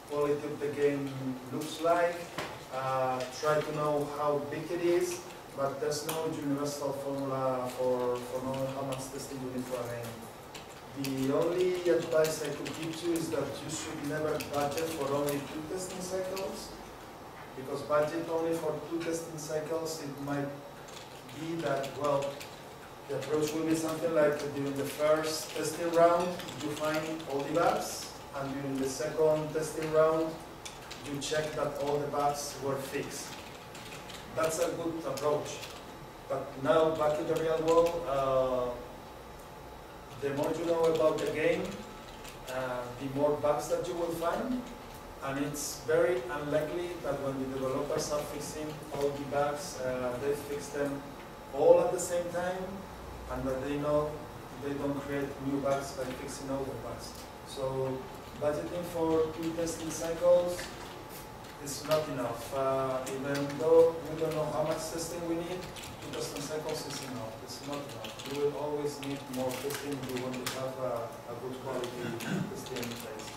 quality of the game looks like, try to know how big it is, but there's no universal formula for knowing how much testing you need for a game. The only advice I could give you is that you should never budget for only 2 testing cycles, because budget only for 2 testing cycles, it might be that, well, the approach will be something like during the first testing round, you find all the bugs, and during the second testing round, you check that all the bugs were fixed. That's a good approach. But now, back in the real world, the more you know about the game, the more bugs that you will find, and it's very unlikely that when the developers are fixing all the bugs, they fix them all at the same time, and that they know they don't create new bugs by fixing all the bugs. So budgeting for 2 testing cycles is not enough. Even though we don't know how much testing we need, 2 testing cycles is enough. It's not enough. You will always need more testing if you want to have a good quality testing in place.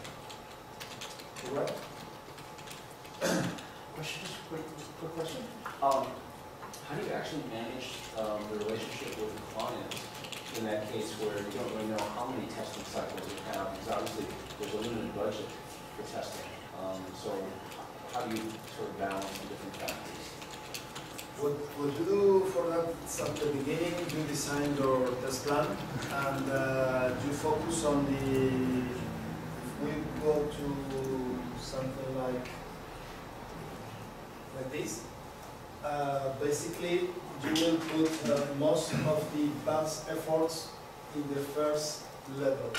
Correct? Question, just quick question. How do you actually manage the relationship with the client in that case where you don't really know how many testing cycles you have? Because obviously there's a limited budget for testing. So how do you sort of balance the different factors? What you do for that is at the beginning, you design your test plan, and you focus on the, if we go to something like this, basically you will put most of the best efforts in the first levels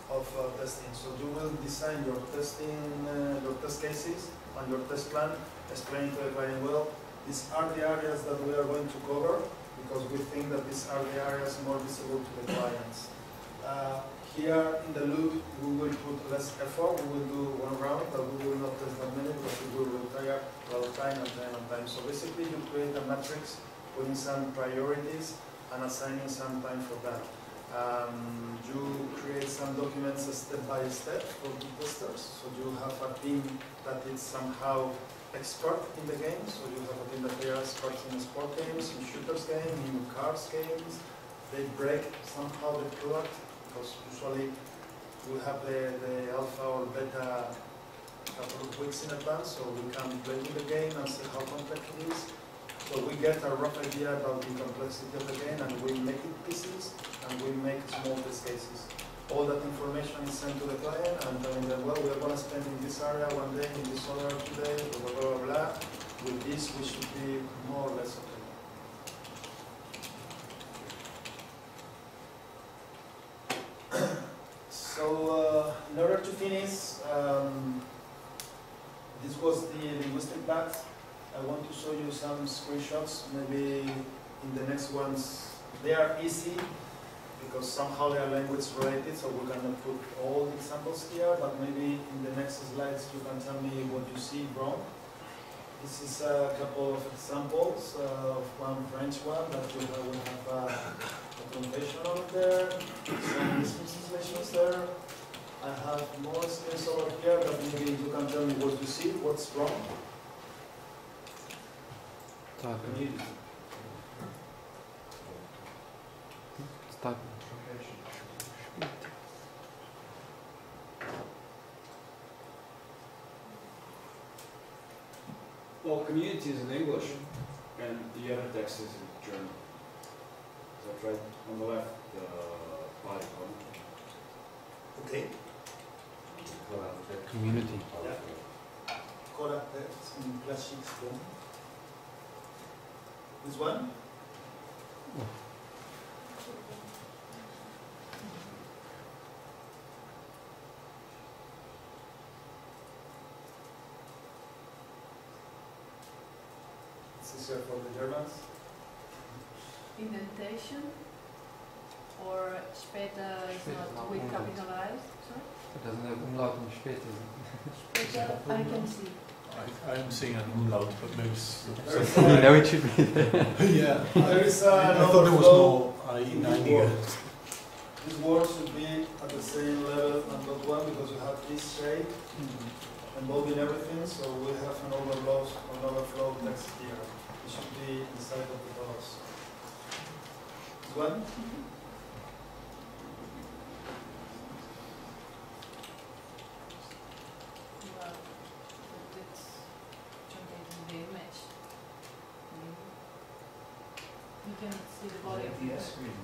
of testing. So you will design your testing, your test cases and your test plan, explain to the client, well, these are the areas that we are going to cover because we think that these are the areas more visible to the clients. Here in the loop, we will put less effort. We will do 1 round, but we will not test that many because we will retire all time and time and time. So basically, you create a matrix, putting some priorities and assigning some time for that. You create some documents step by step for the testers. So you have a team that is somehow expert in the game. So you have a team that they are experts in sport games, in shooters games, in cars games. They break somehow the product because usually we have the alpha or beta a couple of weeks in advance, so we can play with the game and see how complex it is. So we get a rough idea about the complexity of the game, and we make it pieces, and we make small test cases. All that information is sent to the client, and telling them, well, we are going to spend in this area 1 day, in this other 2 days, blah, blah, blah, blah. With this, we should be more or less okay. So, in order to finish, this was the linguistic part. I want to show you some screenshots. Maybe in the next ones, they are easy because somehow they are language related, so we cannot put all the examples here, but maybe in the next slides you can tell me what you see wrong. This is a couple of examples of one French one that we have a translation over there, some English translations there. I have more space over here that maybe you can tell me what you see, what's wrong. Community. Start. Well, community is in English, and the other text is in German. Is that right? On the left, the body column. Okay. Community. Cora text in classic form. This one? This is for the Germans. Indentation or später is not with capitalized. Sorry? It doesn't have umlaut and später. Später, I can see. I'm seeing an umlaut, but maybe it's You know it should be there. yeah. There is I an thought there was overflow. no in this I word. This word should be at the same level on that one because you have this shape involving everything, so we have an overflow text here. It should be inside of the box. This one? Well, it's truncating the image. You can see the body of the screen.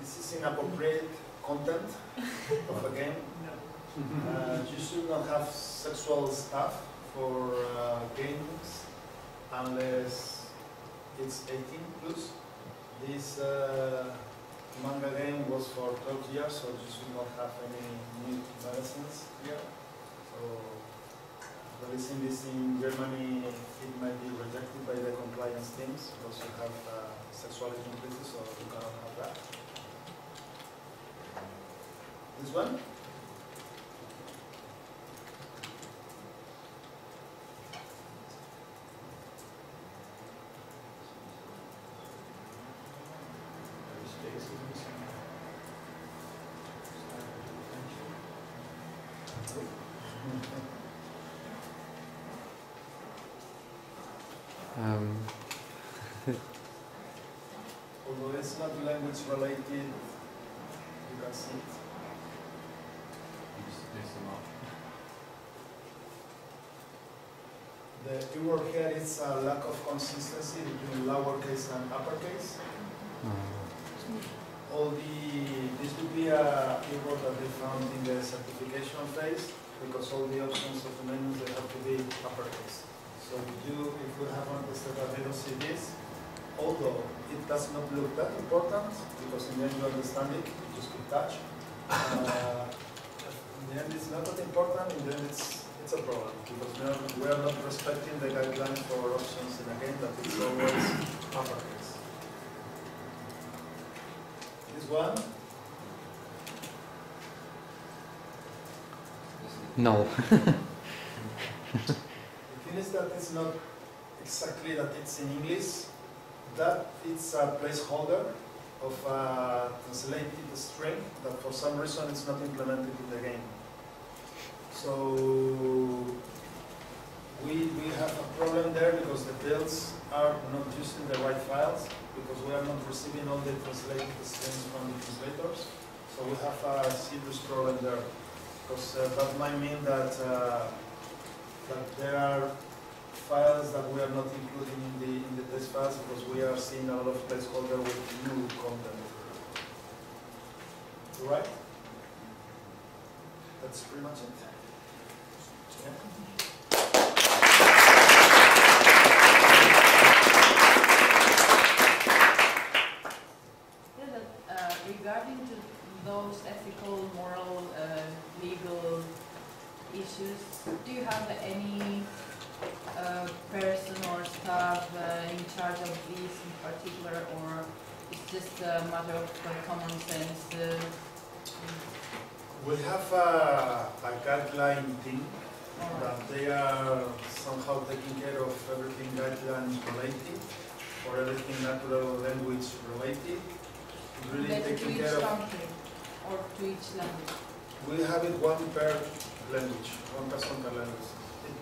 This is inappropriate content of a game. You should not have sexual stuff for games unless it's 18 plus. This manga game was for 12 years, so you should not have any new medicines here. So, releasing this in Germany, it might be rejected by the compliance teams because you have sexuality implicit, so you cannot have that. This one? Although it's not language related, you can see it. The error here is a lack of consistency between lowercase and uppercase. This would be a error that they found in the certification phase because all the options of the menus they have to be uppercase. So if we have understood that they don't see this, although it does not look that important because in the end you understand it, you just keep touch. In the end it's not that important, in the end it's a problem because we are not respecting the guidelines for options in a game that it's always uppercase. This one? No. The thing is that it's not exactly that it's in English, that it's a placeholder of a translated string that for some reason it's not implemented in the game. So we have a problem there because the builds are not using the right files because we are not receiving all the translated strings from the translators. So we have a serious problem there because that might mean that there are files that we are not including in the test files because we are seeing a lot of placeholder with new content. Right? That's pretty much it. Regarding to those ethical, moral, legal issues, do you have any person or staff in charge of these in particular, or it's just a matter of common sense? We have a guideline team that they are somehow taking care of everything guidelines related, or everything natural language related. Really Related to taking each care of. country or to each language? We have it one per language, one person per language.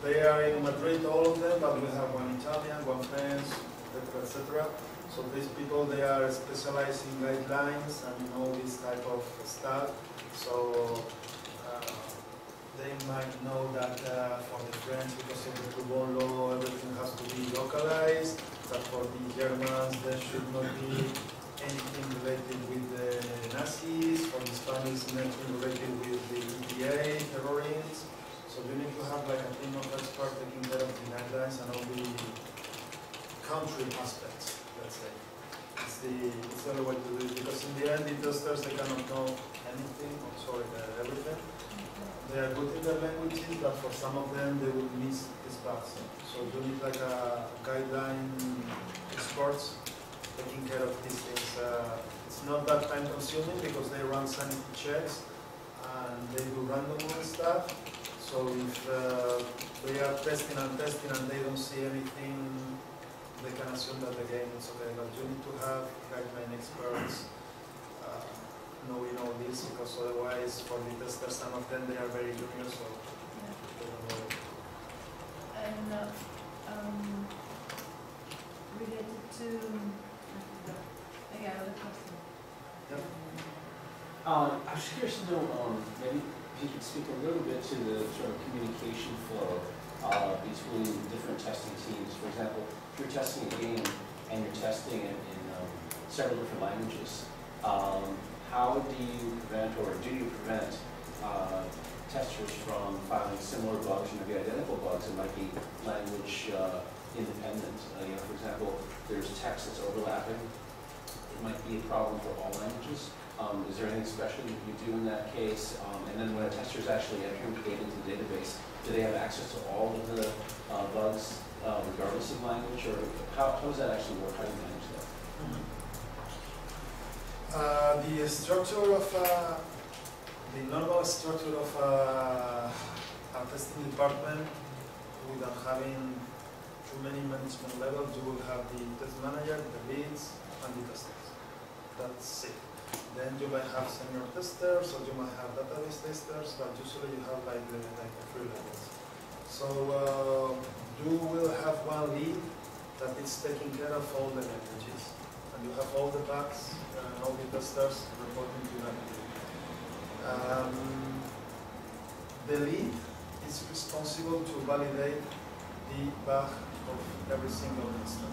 They are in Madrid, all of them, but we have one Italian, one French, etc., etc. So these people, they are specialized in guidelines and all this type of stuff. So they might know that for the French, because of the Bourbon law, everything has to be localized. That for the Germans, there should not be anything related with the Nazis. For the Spanish, nothing related with the EPA, terrorists. So you need to have like a team of experts taking care of the guidelines and all the country aspects, let's say. It's the only way to do it, because in the end, the testers, they cannot know anything, or sorry, everything. They are good in their languages, but for some of them, they will miss this part. So you need like a guideline experts taking care of these things. It's not that time consuming because they run sanity checks and they do random stuff. So if they are testing and they don't see anything, they can assume that the game is okay. But you need to have guideline experts knowing all this, because otherwise for the testers, some of them, they are very junior, so they don't know. And related to, another question. Yep. I was curious to know, maybe if you could speak a little bit to the sort of communication flow between different testing teams. For example, if you're testing a game and you're testing it in several different languages, how do you prevent, or do you prevent, testers from finding similar bugs, maybe identical bugs that might be language independent? For example, there's text that's overlapping. It might be a problem for all languages. Is there anything special that you do in that case? And then when a tester is actually entering data into the database, do they have access to all of the bugs regardless of language, or how does that actually work? How do you manage that? The structure of the normal structure of a testing department, without having too many management levels, you will have the test manager, the leads, and the testers. That's it. Then you might have senior testers, or you might have database testers, but usually you have like the 3 levels. So you will have one lead that is taking care of all the languages, and you have all the bugs and all the testers reporting to that lead. The lead is responsible to validate the bug of every single tester,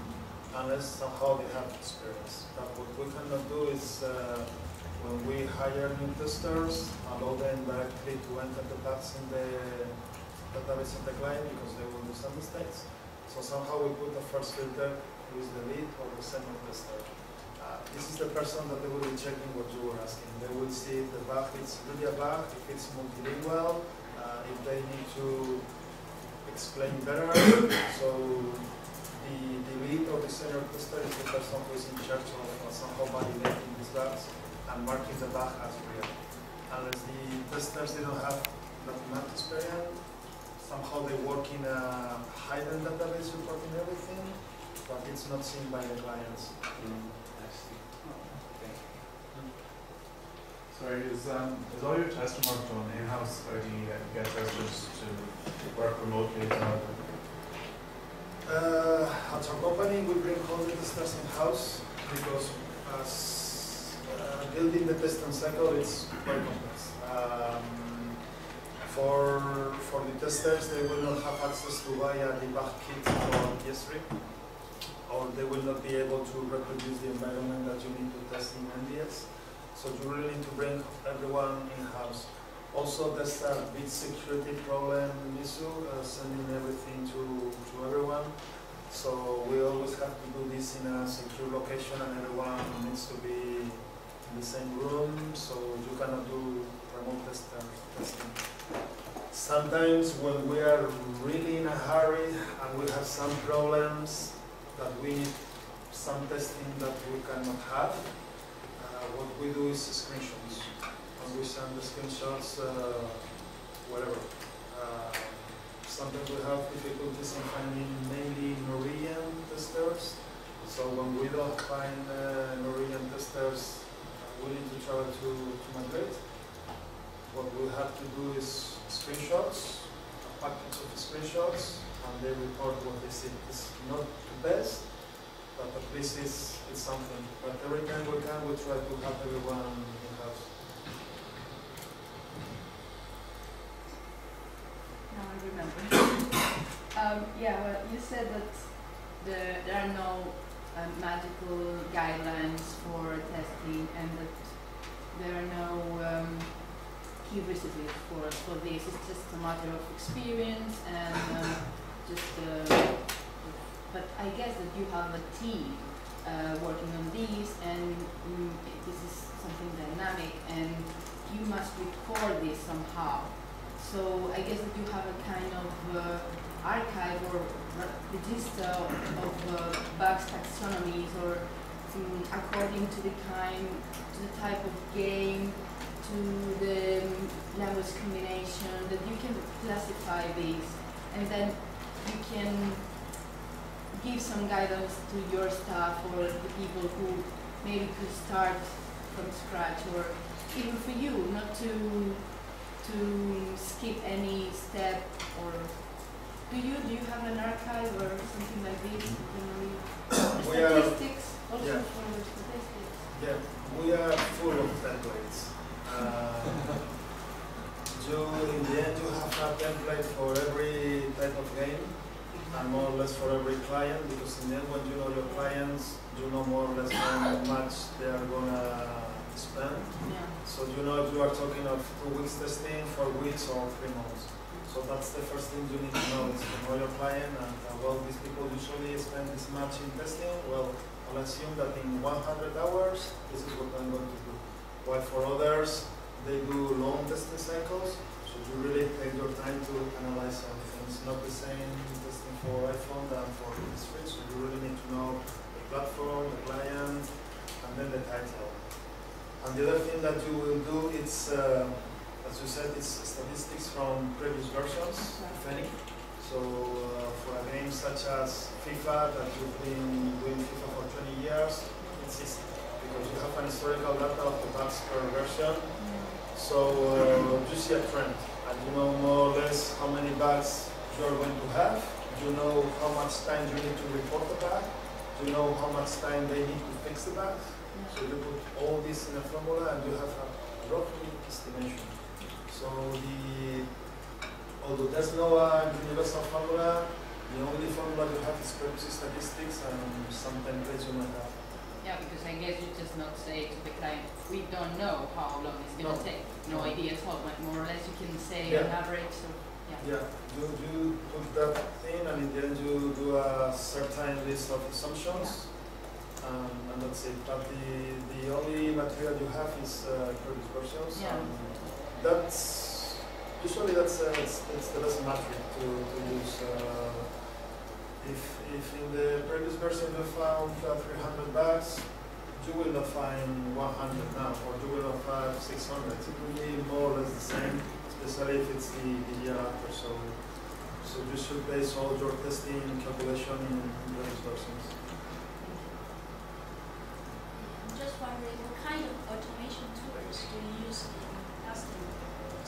unless somehow they have experience. But what we cannot do is, when we hire new testers, allow them directly to enter the bugs in the database of the client, because they will do some mistakes. So somehow we put a first filter, who is the lead or the senior tester. This is the person that they will be checking what you were asking. They will see if the bug is really a bug, if it's multilingual, if they need to explain better. So the lead or the senior tester is the person who is in charge of somehow validating these bugs and marking the bug as real. Unless the testers, they don't have that much experience, somehow they work in a hidden database reporting everything, but it's not seen by the clients. I see. Sorry, is all your testing work done in-house, or do you get testers to work remotely as well? At our company, we bring all the testers in-house, because building the testing cycle is quite complex. For the testers, they will not have access to buy a debug kit for PS3, or they will not be able to reproduce the environment that you need to test in NDS. So you really need to bring everyone in-house. Also, there's a big security problem issue, sending everything to everyone. So we always have to do this in a secure location, and everyone needs to be in the same room, so you cannot do remote testing. Sometimes when we are really in a hurry and we have some problems that we need some testing that we cannot have, what we do is screenshots, and we send the screenshots wherever. we have difficulties in finding mainly Norwegian testers. So when we don't find Norwegian testers willing to travel to Madrid, what we have to do is screenshots, a package of screenshots, and they report what they see. It's not the best, but at least it's something. But every time we can, we try to have everyone in-house. Now I remember. Yeah, well, you said that there are no magical guidelines for testing and that there are no key recipes for this. It's just a matter of experience and but I guess that you have a team working on these, and this is something dynamic, and you must record this somehow. So I guess that you have a kind of archive or register of bugs taxonomies, or according to the type of game, to the language combination, that you can classify these, and then you can give some guidance to your staff or the people who maybe could start from scratch, or even for you not to skip any step. Or do you have an archive or something like this? Statistics also yeah. for the statistics. Yeah, we are full of templates. In the end, you have a template for every type of game, and more or less for every client, because in the end, when you know your clients, you know more or less how much they are gonna spend. Yeah. So you know if you are talking of 2 weeks testing, 4 weeks, or 3 months. So that's the first thing you need to know, is to know your client, and well, these people usually spend this much in testing. Well, I'll assume that in 100 hours, this is what I'm going to do. While for others, they do long testing cycles, so you really take your time to analyze everything. It's not the same testing for iPhone than for the Switch, so you really need to know the platform, the client, and then the title. And the other thing that you will do, it's, as you said, it's statistics from previous versions, if any. So for a game such as FIFA, that you've been doing FIFA for 20 years, it's easy, because you have an historical data of the bugs per version. So you see a trend, and you know more or less how many bugs you are going to have. You know how much time you need to report the bug. You know how much time they need to fix the bug. So you put all this in a formula, and you have a roughly estimation. So although there's no universal formula, the only formula you have is previous statistics and some templates you might have. Yeah, because I guess you just not say to the client, we don't know how long it's going to take. No idea at all, but more or less you can say an average. So, yeah, you put that in, and in the end you do a certain list of assumptions, and that's it. But the only material you have is previous versions. Yeah. That's usually that's the best metric to use. If in the previous version you found 300 bugs, you will not find 100 now, or you will not find 600. It will be more or less the same, especially if it's the year after. So you should base all your testing calculation in previous versions. I'm just wondering, what kind of automation tools do you use in testing?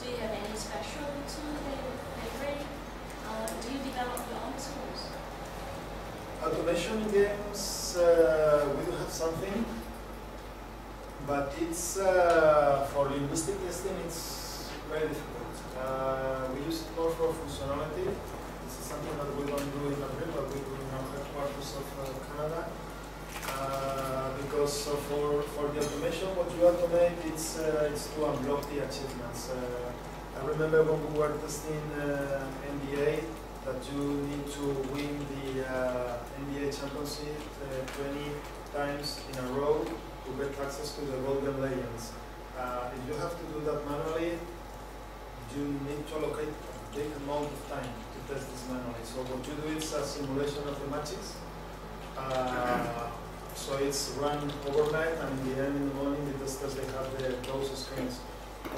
Do you have any special tool that you favorite? Do you develop your own tools? Automation in games, we do have something, but it's for linguistic testing, it's very difficult. We use it more for functionality. This is something that we don't do in Madrid, but we do in our headquarters of Canada. Because for the automation, what you automate, it's to unblock the achievements. I remember when we were testing NBA, that you need to win the NBA championship 20 times in a row to get access to the Golden Legends. If you have to do that manually, you need to allocate a big amount of time to test this manually. So what you do is a simulation of the matches. So it's run overnight, and in the end, in the morning, the testers, they have those screens.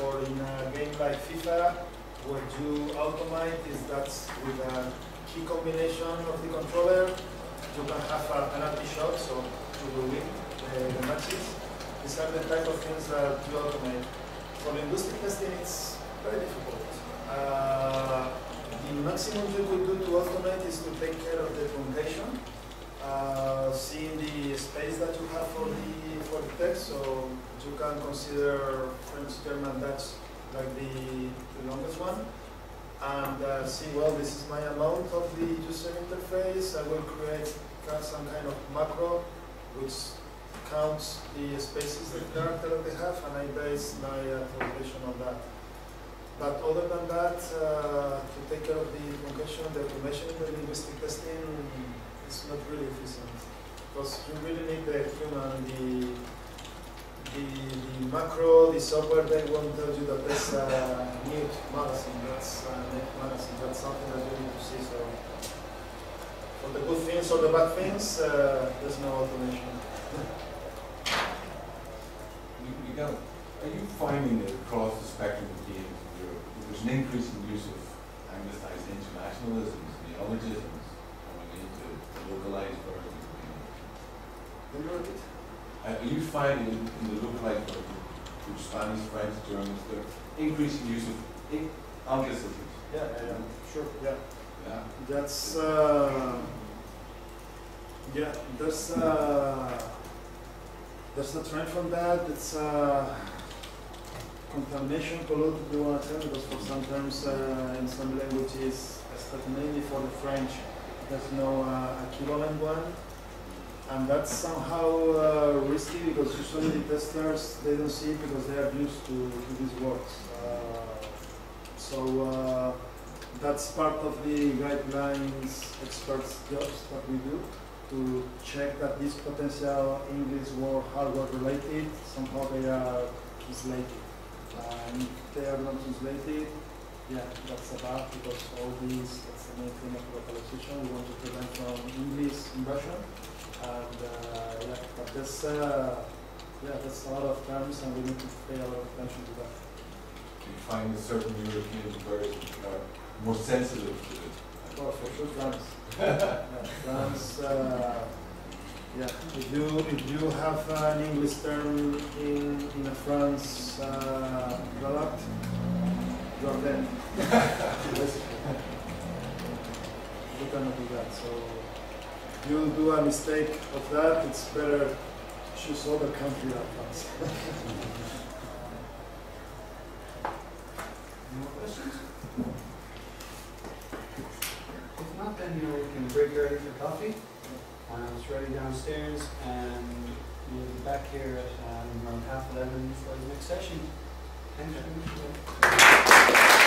Or in a game like FIFA, what you automate is that with a key combination of the controller, you can have a penalty shot, so you will win the matches. These are the type of things that you automate. For linguistic testing, it's very difficult. The maximum you could do to automate is to take care of the truncation, seeing the space that you have for the text, so you can consider French, German, Dutch like the longest one, and see, well, this is my amount of the user interface. I will create some kind of macro which counts the spaces the character that they have, and I base my translation on that. But other than that, to take care of the truncation, the automation in the linguistic testing is not really efficient, because you really need the human, the macro, the software. They won't tell you that there's a new magazine. That's a new magazine. That's something that you need to see. So for the good things or the bad things, there's no automation. Miguel, are you finding that across the spectrum of games in Europe, there's an increasing use of anglicized internationalisms, neologisms coming into the localized versions of games? Are you finding in the localized version, which Spanish, French, German, the increasing use of anglicisms? Yeah, sure, yeah. Yeah. That's there's a trend from that. It's contamination, polluted, you want to tell, because for some terms in some languages, mainly for the French, there's no equivalent one. And that's somehow risky, because usually the testers, they don't see it because they are used to these words. So that's part of the guidelines experts' jobs that we do, to check that these potential English word hardware related, somehow they are translated. And if they are not translated, yeah, that's a bad, because all these, that's the main thing of localization. We want to prevent from English inversion. And yeah, but that's a lot of terms, and we need to pay a lot of attention to that. Do you find that certain European versions are more sensitive to it? Oh, for sure, France. Yeah, France. Yeah, if you have an English term in a France product, you are then. You cannot do that. So you do a mistake of that, it's better to choose other country than France. Any more questions? If not, then we can break early for coffee. It's ready downstairs, and we'll be back here at around 11:30 for the next session. Thanks very much.